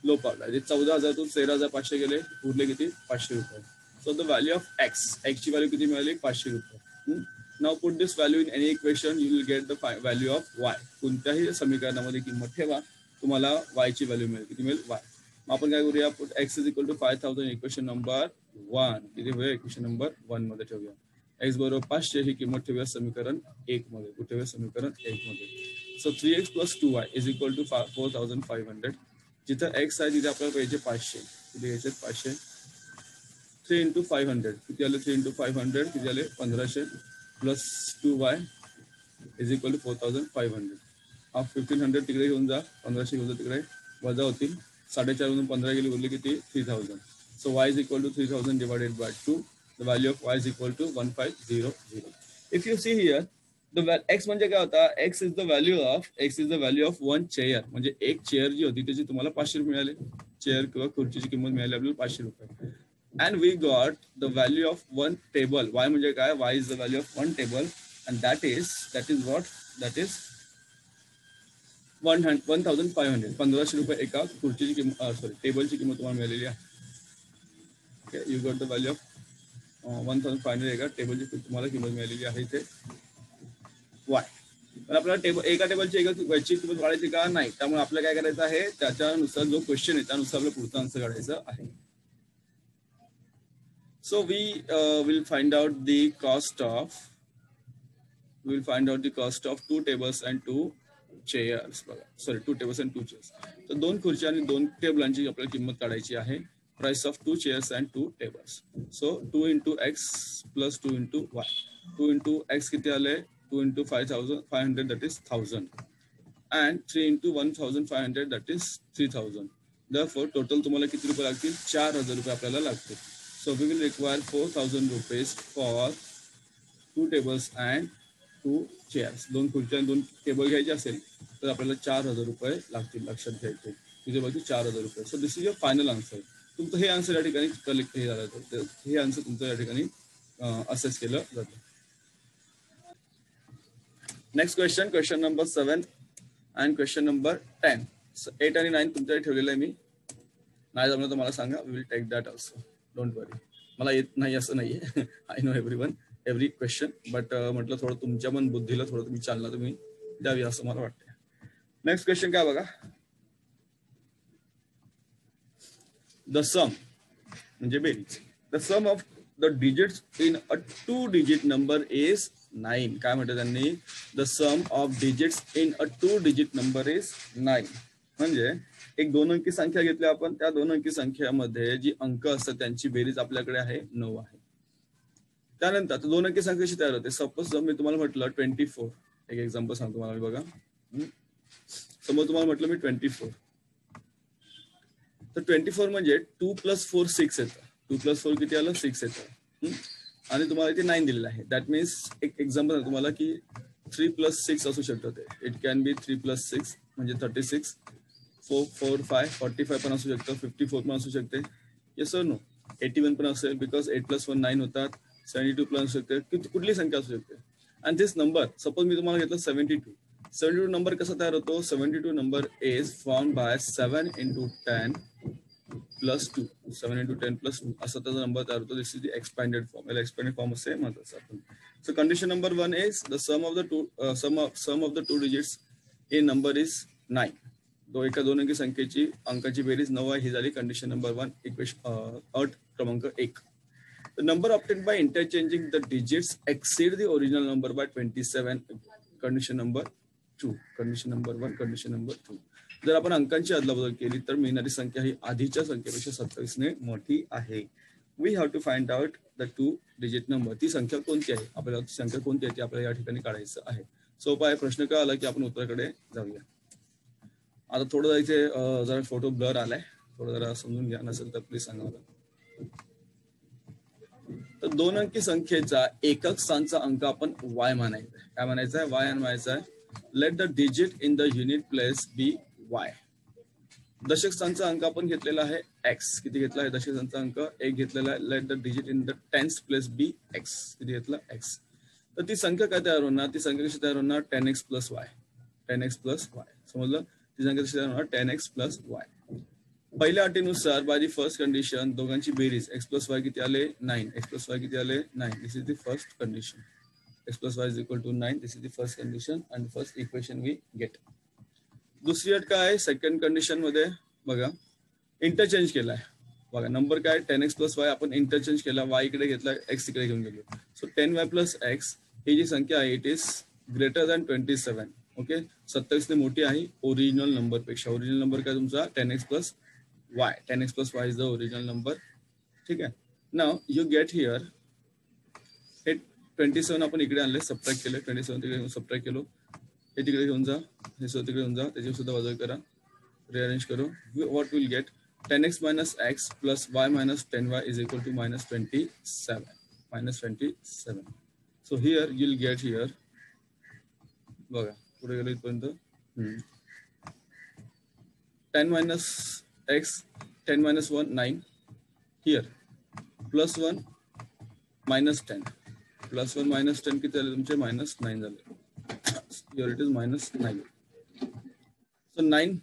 S2: लो पावला. 14,000 तून 13,500 गेले, उरले किती? 500 रुपये. So the value of x ची व्हॅल्यू किती मिळाली? 500 रुपये. Now put this value in any equation, you will get the value of y. कोणत्याही समीकरणामध्ये किंमत ठेवा, तुम्हाला y ची व्हॅल्यू मिळेल. किती मिळेल? y. मग आपण काय करूया, put x is equal to 5,000 equation number 1. किती होईल? इक्वेशन नंबर 1 मध्ये ठेवूया. x बरोबर 500 ही किंमत ठेवूया समीकरण 1 मध्ये. कुठे ठेवूया? समीकरण 1 मध्ये. So 3x plus 2y is equal to 4,500. जिथं x आहे तिथे आपल्याला पाहिजे 500. किती घ्यायचे? 500. 3 into 500. किती आले? 3 into 500 किती आले? 1500 plus 2y is equal to 4,500. हा 1,500 तिकडे घेऊन जा, 1500 घेऊन जा, तिकडे वजा होतील 4.5 15 गेली, उरली किती 3000. So y is equal to 3000 divided by 2. The value of y is equal to 1500. If you see here, x म्हणजे काय होता, x is the value of one chair. म्हणजे एक चेअर जी होती त्याची तुम्हाला 500 रुपये मिळाले. चेअर किंवा खुर्चीची किंमत मिळाली आपल्याला 500 रुपये. And we got the value of one table. Y म्हणजे काय, y is the value of one table, and that is what? That is 1500. 1500 रुपये एका खुर्चीची किंमत, सॉरी टेबलची किंमत तुम्हाला मिळालेली आहे. Okay, you got the value of 1500 एका टेबलची तुम्हाला किंमत मिळालेली आहे इथे वाय. पण आपल्याला एका टेबलची याची किंमत काढायची का नाही, त्यामुळे आपल्याला काय करायचं आहे, त्याच्यानुसार जो क्वेश्चन आहे त्यानुसार आपलं पुढचा आन्सर काढायचं आहे. So we will find out the cost of 2 tables and 2 chairs. बघा, सॉरी 2 tables and 2 chairs. तर 2 खुर्च्या आणि 2 टेबलांची आपल्याला किंमत काढायची आहे. Price of 2 chairs and 2 tables. So 2 into x plus 2 into y. 2 into x किती आले, 2 into 500 that is 1000, and 3 into 1500 that is 3000. Therefore total तुम्हाला किती रुपये लागतील, 4000 रुपये आपल्याला लागतील. So we will require 4000 rupees for 2 tables and 2 chairs. 2 खुर्च्या आणि 2 टेबल घ्यायचे असेल तर आपल्याला 4000 रुपये लागतील. लक्षात घ्यायचे तिथे बाजू 4000 रुपये. So this is your final answer. तुमचं हे आन्सर या ठिकाणी कलेक्ट हे झालं तर हे आन्सर तुमचं या ठिकाणी असेस केलं जातं. Next question number 7 and question number 10. 8 आणि 9 तुमच्याकडे ठेवलेलं आहे मी. नाही जमलं तर मला सांगा, we will take that also, don't worry. मला येत नाही असं नाहीये, I know every question, but म्हटलं थोडं तुमच्या पण बुद्धीला थोडं तुम्ही चालना तुम्ही द्यावी असं मला वाटतं. नेक्स्ट क्वेश्चन काय बघा, द सम म्हणजे बेरीज. The sum of the digits in a 2-digit number is 9. काय म्हणतात त्यांनी, the sum of digits in a 2-digit number is 9. म्हणजे एक 2 अंकी संख्या घेतली आपण, त्या 2 अंकी संख्यामध्ये जी अंक असतात त्यांची बेरीज आपल्याकडे आहे 9 आहे. त्यानंतर 2 अंकी संख्या कशी तयार होते, सपोज मी तुम्हाला म्हटलं 24, एक एक्झाम्पल सांगतो तुम्हाला मी बघा. समोर तुम्हाला म्हटलं मी 24, तर 24 म्हणजे 2 + 4 6 येतं. 2 + 4 किती आलं, 6 येतं. आणि तुम्हाला इथे 9 दिलेलं आहे. दॅट मीन्स एक एक्झाम्पल आहे तुम्हाला की 3 + 6 असू शकतं ते. इट कॅन बी 3 + 6 म्हणजे 36, 4, 5, 45 पण असू शकतं, 54 पण असू शकते. येस और नो, 81 पण असेल, बिकॉज 8 + 1 9 होतात. 72 पण असू शकते, कुठली संख्या असू शकते. आणि दिस नंबर, सपोज मी तुम्हाला घेतलं 72 नंबर कसा तयार होतो, 72 नंबर इज फॉर्म बाय 7 × 10 + 2, 7 × 10 + 2 असा त्याचा नंबर तयार होतो. This is the expanded form. याला एक्सपॅन्डेड फॉर्म असे म्हणतात आपण. So condition number 1 is the sum of the 2 digits in number is 9. एका 2 अंकी संख्येची अंकाची बेरीज 9 आहे, ही झाली कंडिशन नंबर 1, इक्वेशन अट क्रमांक 1. The number obtained by interchanging the digits exceed the original number by 27. Condition number 2. Condition number 1. Condition number 2. जर आपण अंकांची अदलाबदल केली तर मिळणारी संख्या ही आधीच्या संख्येपेक्षा 27 ने मोठी आहे. We have to find out the 2-digit number. ती संख्या कोणती आहे, आपल्याला ती संख्या कोणती आहे ती आपल्याला या ठिकाणी काढायचं आहे. सोपा आहे. प्रश्न काय आला की आपण उत्तराकडे जाऊया. आता थोडं जायचे, जरा फोटो ब्लर आलाय, थोडं जरा समजून घ्या, नसेल तर प्लीज सांगा मला. तर 2 अंकी संख्येचा एकक स्थानचा अंक आपण y मानायचा आहे. काय म्हणायचं आहे, y मानायचा आहे. Let the digit in the unit place be y. दशक स्थानचा अंक आपण घेतलेला आहे x. किती घेतला आहे दशक स्थानचा अंक, 1 घेतलेला आहे. Let the digit in the tens place be x. किती घेतला, x. तर ती संख्या काय तयार होणार, ती संख्या कशी तयार होणार, 10x + y. 10x + y. समजलं, ती संख्या कशी तयार होणार, 10x + y. पहिल्या अटीनुसार बाय द फर्स्ट कंडिशन दोघांची बेरीज x + y किती आले, 9. x + y किती आले, 9. This is the first condition. x + y is equal to 9. This is the first condition and first equation we get. दुसरी अट काय आहे, सेकंड कंडिशन मध्ये बघा इंटरचेंज केलाय. बघा नंबर काय, 10x + y आपण इंटरचेंज केला, y इकडे घेतला, x इकडे घेऊन गेलो. सो 10y + x ही जी संख्या आहे it is greater than 27. Okay, 27 ने मोठी आहे ओरिजिनल नंबर पेक्षा. ओरिजिनल नंबर काय तुमचा 10x + y. 10x + y is the original number. ठीक आहे. नाउ यू गेट हिअर हे 27 आपण इकडे आणले, सबट्रॅक्ट केले, 27 तिकडे सबट्रॅक्ट केलो, हे तिकडे घेऊन जा, हे तिकडे घेऊन जा, त्याची सुद्धा वजा करा. rearrange करो, what we'll get 10x minus x plus y minus 10y is equal to minus 27. So here you'll get here बघा पुढे गेलो इथपर्यंत 10 minus x 10 minus 1 9 here plus 1 minus 10 plus 1 minus 10 किती झाले तुमचे minus 9 झाले. Here it is minus 9. So 9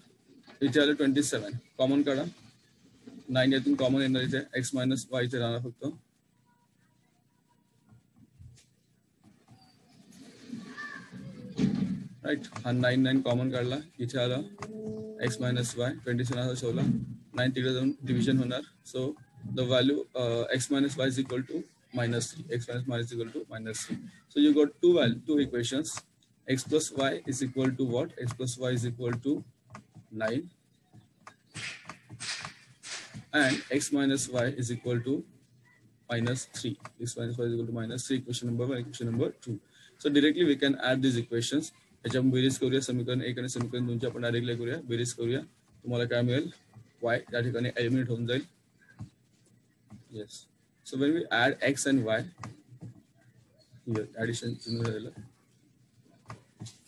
S2: इथे आले 27 कॉमन काढा 9 यातून कॉमन येणार इथे x minus y इथे राहणार फक्त. राईट हा 9 9 कॉमन काढला इथे आला x minus y 27 असा ठेवला 9 तिकडे जाऊन डिव्हिजन होणार. So the value x minus y is equal to minus 3. x minus y is equal to minus 3. So you got two equations. X plus y is equal to what? X plus y is equal to 9 and x minus y is equal to minus 3. X minus y is equal to minus 3. Equation number 1, equation number 2. So directly we can add these equations. याच्या बेरीज करूया समीकरण 1 आणि समीकरण 2 ची आपण directly करूया बेरीज करूया. तुम्हाला काय मिळेल y या ठिकाणी एलिमिनेट होऊन जाईल. Yes. So when we add x and y here addition चिन्ह झालेलं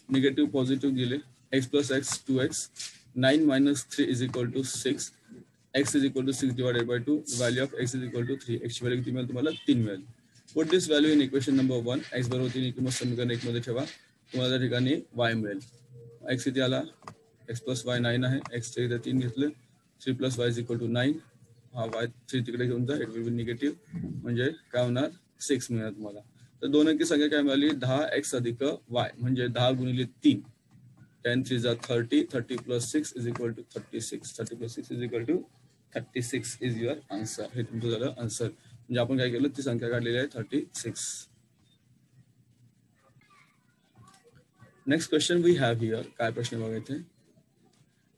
S2: negative positive गेले x plus x 2x 9 minus 3 is equal to 6 x is equal to 6 divided by 2 value of x is equal to 3 x ची value किती मिळेल तुम्हाला 3 मिळेल. put this value in equation number 1 x बरोबर 3 किंवा समीकरण 1 मध्ये ठेवा तुम्हाला त्या ठिकाणी y मिळेल. x इथे आला x plus y 9 आहे x चे इथे 3 घेतले 3 plus y is equal to 9 हा y 3 तिकडे घेऊन जा इट विल बी निगेटिव्ह म्हणजे काय होणार 6 मिळेल तुम्हाला. तर दोन अंकी संख्या काय मिळाली 10x अधिक y म्हणजे 10 गुणिले 3 10 3 जा 30 30 plus 6 is equal to 36 30 plus 6 is equal to 36 is your answer. हे तुमचं झालं आन्सर म्हणजे आपण काय केलं ती संख्या काढलेली आहे 36. Next question we have here काय प्रश्न बघा इथे.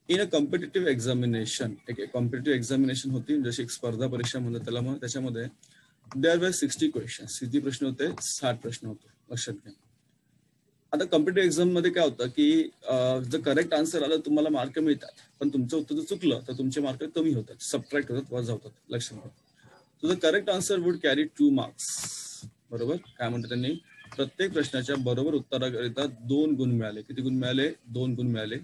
S2: इन अ कॉम्पिटेटिव्ह एक्झामिनेशन एक कॉम्पिटेटिव्ह एक्झामिनेशन होती जशी एक स्पर्धा परीक्षा म्हणतात त्याला मग त्याच्यामध्ये देअर वर 60 क्वेश्चन्स किती प्रश्न होते 60 प्रश्न होते लक्षात घ्या. आता कॉम्पिटेटिव्ह एक्झाम मध्ये काय होतं की जर करेक्ट आन्सर आलं तुम्हाला मार्क मिळतात पण तुमचं उत्तर जर चुकलं तर तुमचे मार्क कमी होतात सबट्रॅक्ट होतात वजा होतात लक्षात घ्या. So the correct answer would carry 2 marks. बरोबर काय म्हणतात त्यांनी प्रत्येक प्रश्नाच्या बरोबर उत्तराकरिता 2 गुण मिळाले. किती गुण मिळाले 2 गुण मिळाले.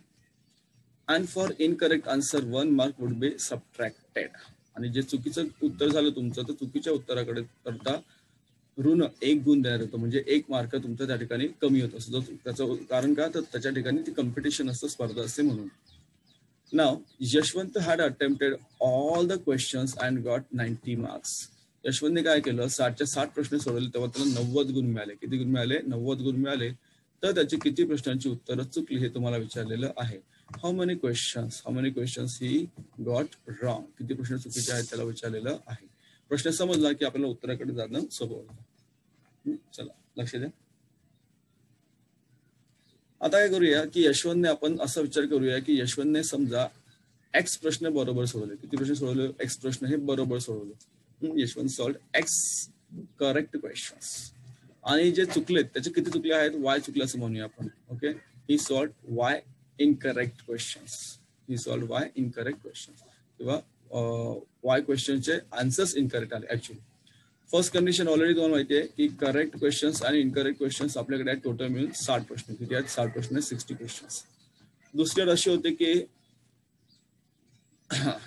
S2: And for incorrect answer 1 mark would be subtracted. आणि जे चुकीचं उत्तर झालं तुमचं तर चुकीच्या उत्तराकडे करता ऋण 1 गुण देण्यात येतो म्हणजे 1 मार्क तुमचं त्या ठिकाणी कमी होत असतो. त्याचं कारण का तर त्याच्या ठिकाणी ती कॉम्पिटिशन असतं स्पर्धा असते म्हणून. नाव Yashwant had attempted all the questions and got 90 marks. यशवंतने काय केलं 60च्या 60 प्रश्न सोडवले तेव्हा त्याला 90 गुण मिळाले. किती गुण मिळाले 90 गुण मिळाले. तर त्याची किती प्रश्नांची उत्तरं चुकली हे तुम्हाला विचारलेलं आहे. How many questions he got wrong. किती प्रश्न चुकीचे आहेत त्याला विचारलेलं आहे. प्रश्न समजला की आपल्याला उत्तराकडे जाणं सोपं होतं. चला लक्ष द्या. आता काय करूया की यशवंतने आपण असा विचार करूया की यशवंतने समजा एक्स प्रश्न बरोबर सोडवले. किती प्रश्न सोडवले एक्स प्रश्न हे बरोबर सोडवले. Yashwant solved x correct questions आणि जे चुकलेत त्याचे किती चुकले आहेत वाय चुकले असं म्हणूया आपण. ओके ही सॉल्व्ड वाय इनकरेक्ट क्वेश्चन्स. ही सॉल्व्ड वाय इनकरेक्ट क्वेश्चन्स किंवा वाय क्वेश्चनचे आन्सर्स इनकरेक्ट आले. ऍक्च्युअली फर्स्ट कंडिशन ऑलरेडी तुम्हाला माहिती आहे की करेक्ट क्वेश्चन्स आणि इनकरेक्ट क्वेश्चन्स आपल्याकडे आहेत टोटल मिळून 60 प्रश्न. किती आहेत 60 प्रश्न 60 क्वेश्चन्स. दुसऱ्यात असे होते की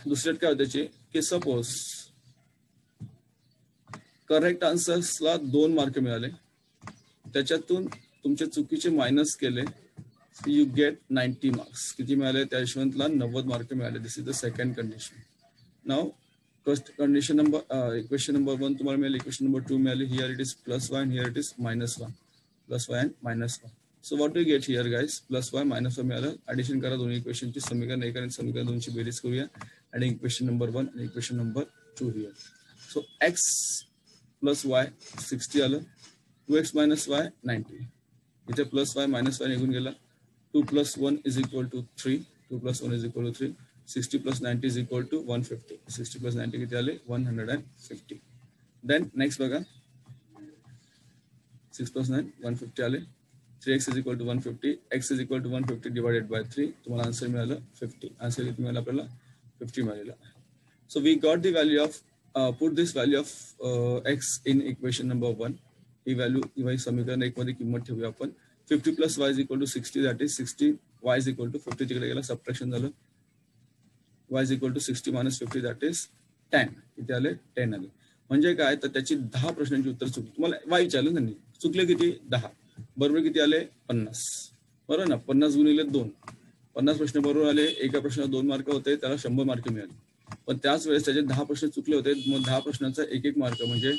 S2: दुसऱ्यात काय होते की सपोज करेक्ट आन्सर्सला 2 मार्क मिळाले त्याच्यातून तुमचे चुकीचे मायनस केले यू गेट 90 मार्क्स. किती मिळाले त्या यशवंतला 90 मार्क मिळाले. This is the second condition. Now first condition number equation number 1 तुम्हाला मिळाली. इक्वेशन नंबर 2 मिळाली. Here it is +1 and here it is -1. +1 and -1. So what do you get here guys? +1 -1 मिळालं. Addition करा दोन्ही इक्वेशनची समीकरण 1 आणि समीकरण 2 ची बेरीज करूया. आणि इक्वेशन नंबर 1 आणि equation number 2 here. So x plus y 60 आलं. 2x minus y 90. इथे +y -y निघून गेला. 2 plus 1 is equal to 3. 2 plus 1 is equal to 3. 60 plus 90 is equal to 150. 60 plus 90 किती आले 150. देन नेक्स्ट बघा 6 plus 9 150 आले. 3x is equal to 150, x is equal to 150 divided by 3. तुम्हाला answer मिळालं 50. Answer किती मिळालं आपल्याला 50 मिळालेलं. So we got the value of put this value of x in equation number 1. He value समीकरण 1 मध्ये किंमत ठेवूया आपण. 50 plus y is equal to 60, that is 60, y is equal to 50 तिकडे गेला सबट्रॅक्शन झालं. y is equal to 60 minus 50, that is 10. किती आले 10 आले. म्हणजे काय तर त्याची 10 प्रश्नांची उत्तर चुकली. तुम्हाला y विचारलं त्यांनी, चुकले किती 10, बरोबर किती आले 50, बरोबर ना. 50 गुणिले 2, 50 प्रश्न बरोबर आले. एका प्रश्नाला 2 मार्क होते, त्याला 100 मार्क मिळाले. पण त्याच वेळेस त्याचे 10 प्रश्न चुकले होते. मग 10 प्रश्नांचा 1 मार्क म्हणजे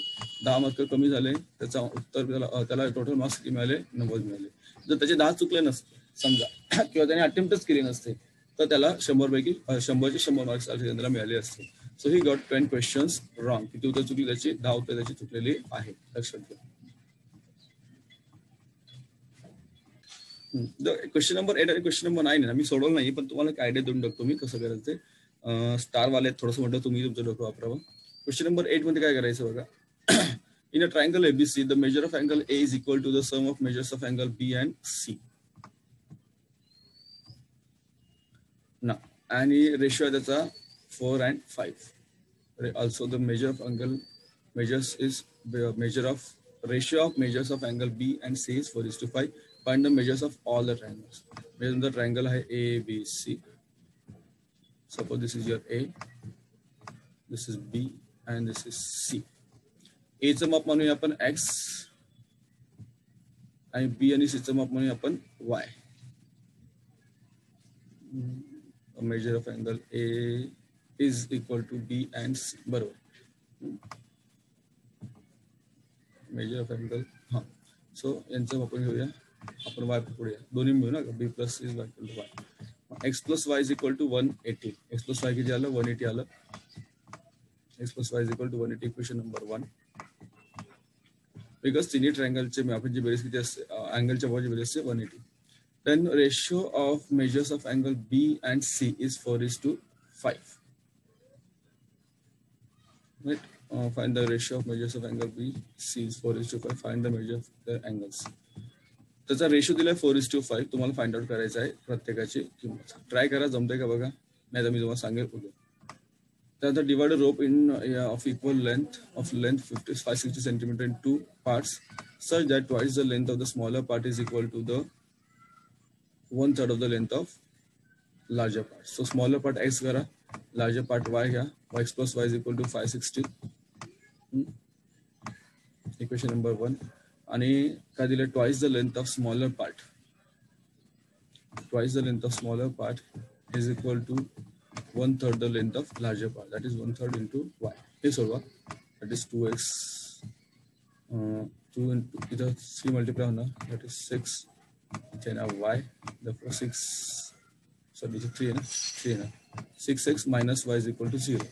S2: 10 मार्क कमी झाले. त्याचा उत्तर त्याला टोटल मार्क्स किती मिळाले 90 मिळाले. जर त्याचे 10 चुकले नसते समजा किंवा त्याने अटेम्प्टच केले नसते तर त्याला 100 पैकी 100चे 100 मार्क्स त्याला मिळाले असते. So he got 10 questions wrong. किती उत्तर चुकली त्याची 10 उत्तर त्याची चुकलेली आहे, लक्षात घ्या. क्वेश्चन नंबर 8 आणि क्वेश्चन नंबर 9 मी सोडवलं नाही, पण तुम्हाला एक आयडिया देऊन टाकतो मी कसं करायचं ते. स्टार वाले थोडंसं म्हटलं तुम्ही तुमचं डोकं वापरावं. क्वेश्चन नंबर 8 मध्ये काय करायचं बघा. In a triangle ABC the measure of angle A is equal to the sum of measures of angle B and C. ना आणि रेशिओ आहे त्याचा 4 and 5. Also the measure of angle measures is measure of ratio of measures of angle B and C is 4:5. Find the measures of all the triangles. Measure the triangle है ABC. Suppose this is your A, this is B and this is C. A चं माप म्हणूया आपण X आणि B आणि C चं माप म्हणूया आपण Y. A measure of angle A is equal to B and C. बरोबर. मेजर ऑफ अँगल हां. सो यांचं आपण घेऊया, आपण y पुढे दोन्ही मिळू ना. B plus C is equal to y. x plus y is equal to 180. x plus y किती आलं 180 आलं. x plus y is equal to 180 equation number 1. Because तिन्ही ट्रायंगलचे आपण जी बेरीज किती असते अँगलच्या बाजूची बेरीज असते 180. Then ratio of measures of angle B and C is 4:5. Right? Find the ratio of measures of angle B, C is 4:5. Find the measure of the angles. त्याचा रेशो दिलाय 4:5. तुम्हाला फाइंड आउट करायचं आहे प्रत्येकाची किंमत. ट्राय करा, जमतंय का बघा, नाही तर मी तुम्हाला सांगेल उद्या. त्यानंतर divide rope in of equal length 560 centimetre in 2 parts such that twice the length of the smaller part is equal to the 1/3 of the length of larger part. So smaller part x करा, larger part y घ्या. x plus y is equal to 560. Equation number 1. आणि काय दिलं twice the length of smaller part. Twice the length of smaller part is equal to 1/3 the length of larger part. That is 1/3 into y. हे सोडवा. That is 2x. 2 into इधर 3 multiply होना. That is 6. Then y. Therefore 6. Sorry, 3 है ना. 3 है ना. 6x minus y is equal to 0.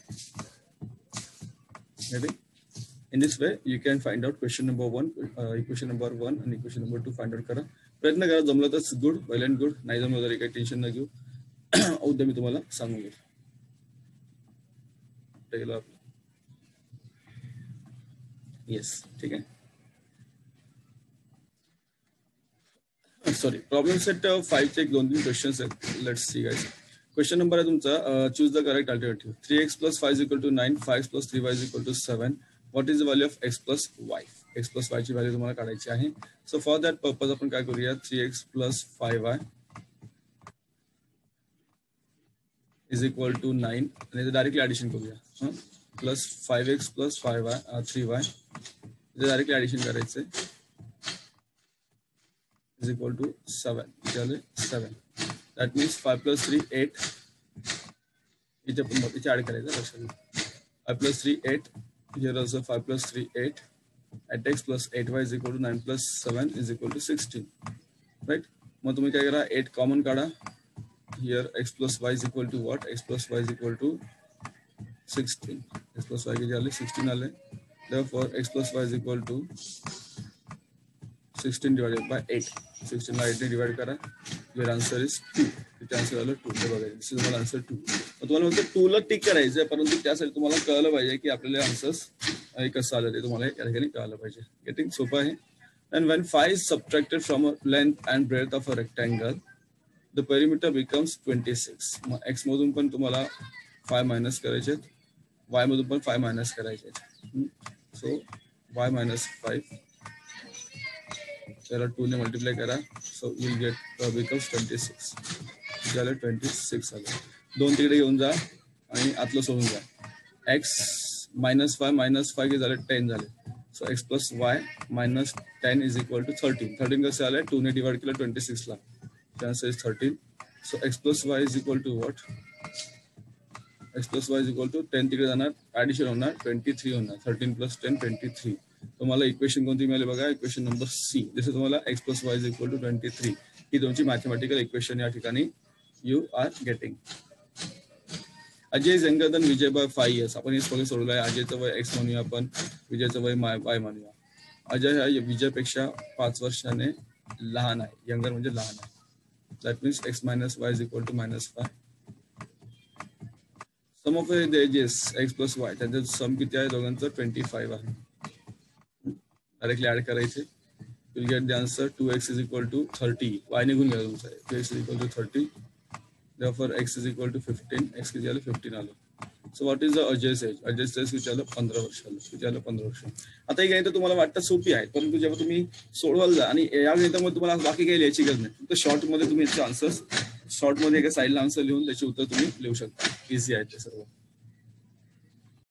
S2: Ready? In this way, you can find out question number 1, equation number 1 and equation number 2 find out करा. प्रयत्न करा, जमलं तर गुड, वेल अँड गुड. नाही जमलं तरी काही टेन्शन न घेऊ. उद्या मी तुम्हाला सांगून घेईल. येस, ठीक आहे. सॉरी, प्रॉब्लेम सेट 5 चे 2-3 क्वेश्चन्स आहेत. Let's see guys. Question number आहे तुमचा, choose the correct alternative. 3x plus 5 is equal to 9, 5 plus 3y is equal to 7. What is the value of x plus y? x plus y ची value तुम्हाला काढायची आहे. So for that purpose आपण काय करूया, 3x plus 5y is equal to 9 आणि directly addition करूया. Plus 5x plus 3y directly addition करायचंय is equal to 7. झाले 7. That means 5 plus 3 8. इथे पण इथे ऍड करायचं लक्षात. 5 plus 3 8. Here also 5 plus 3 8. At x plus 8y is equal to 9 plus 7 is equal to 16. Right? मग तुम्ही काय करा, 8 कॉमन काढा. Here x plus y is equal to what? X plus y is equal to 16. X plus y किती आले 16 आले. Therefore x plus y is equal to 16 divided by 8. 16 ला 8 ने डिवाइड करा. Your answer is 2. इथे answer आलं 2. हे बघा, दिस इज तुम्हाला आन्सर 2. तुम्हाला फक्त 2 ला टिक करायचं आहे, परंतु त्यासाठी तुम्हाला कळलं पाहिजे की आपल्याला आन्सर्स कसं आलं ते तुम्हाला या ठिकाणी कळलं पाहिजे. गेटिंग सोपं आहे. And when phi is subtracted from a length and breadth of a rectangle, the perimeter becomes 26. मग x मधून पण तुम्हाला phi मायनस करायचे, y मधून पण phi मायनस करायचे. So y minus 5 त्याला 2 ने मल्टिप्लाय करा, so you'll get becomes 26. झालं 26 आलं. 2 तिकडे घेऊन जा आणि आतलं सोडून जा. x minus 5 minus 5 झाले 10 झाले. So x plus y minus 10 is equal to 13. 13 कसं आलंय 2 ने डिवाइड केलं 26 ला. The answer is 13. So x plus y is equal to what? X plus y is equal to 10 तिकडे जाणार, ऍडिशन होणार 23 होणार. 13 plus 10 23. तुम्हाला इक्वेशन कोणती मिळाली बघा, इक्वेशन नंबर सी. जसं तुम्हाला x plus y is equal to 23 ही तुमची मॅथमॅटिकल इक्वेशन या ठिकाणी you are getting. Ajay is younger than Vijay by 5 years. आपण हे सगळं सोडवलं आहे. अजयचं वय x म्हणूया, आपण विजयचं वय y म्हणूया. अजय हा विजयपेक्षा 5 वर्षाने लहान आहे. यंगर म्हणजे लहान आहे. That means x minus y is equal to minus 5. Sum of the ages x plus y. त्यांचं सम किती आहे दोघांचं 25 आहे. डायरेक्टली ऍड करायचे. You'll get the answer 2x is equal to 30. y निघून गेला तुमचा. 2x is equal to 30. Therefore x is equal to 15. x किती आलं 15 आलं. So what is the Ajay's age? Ajay's age किती आलं 15 वर्ष आलं. किती आलं 15 वर्ष. आता ही गणितं तुम्हाला वाटतं सोपी आहेत, परंतु जेव्हा तुम्ही सोडवाल जा आणि या गणितामध्ये तुम्हाला बाकी काही लिहायची गरज नाही. फक्त शॉर्ट मध्ये तुम्ही याचे आन्सर्स शॉर्ट मध्ये एका साईडला आन्सर लिहून त्याचे उत्तर तुम्ही लिहू शकता. इझी आहे ते सर्व.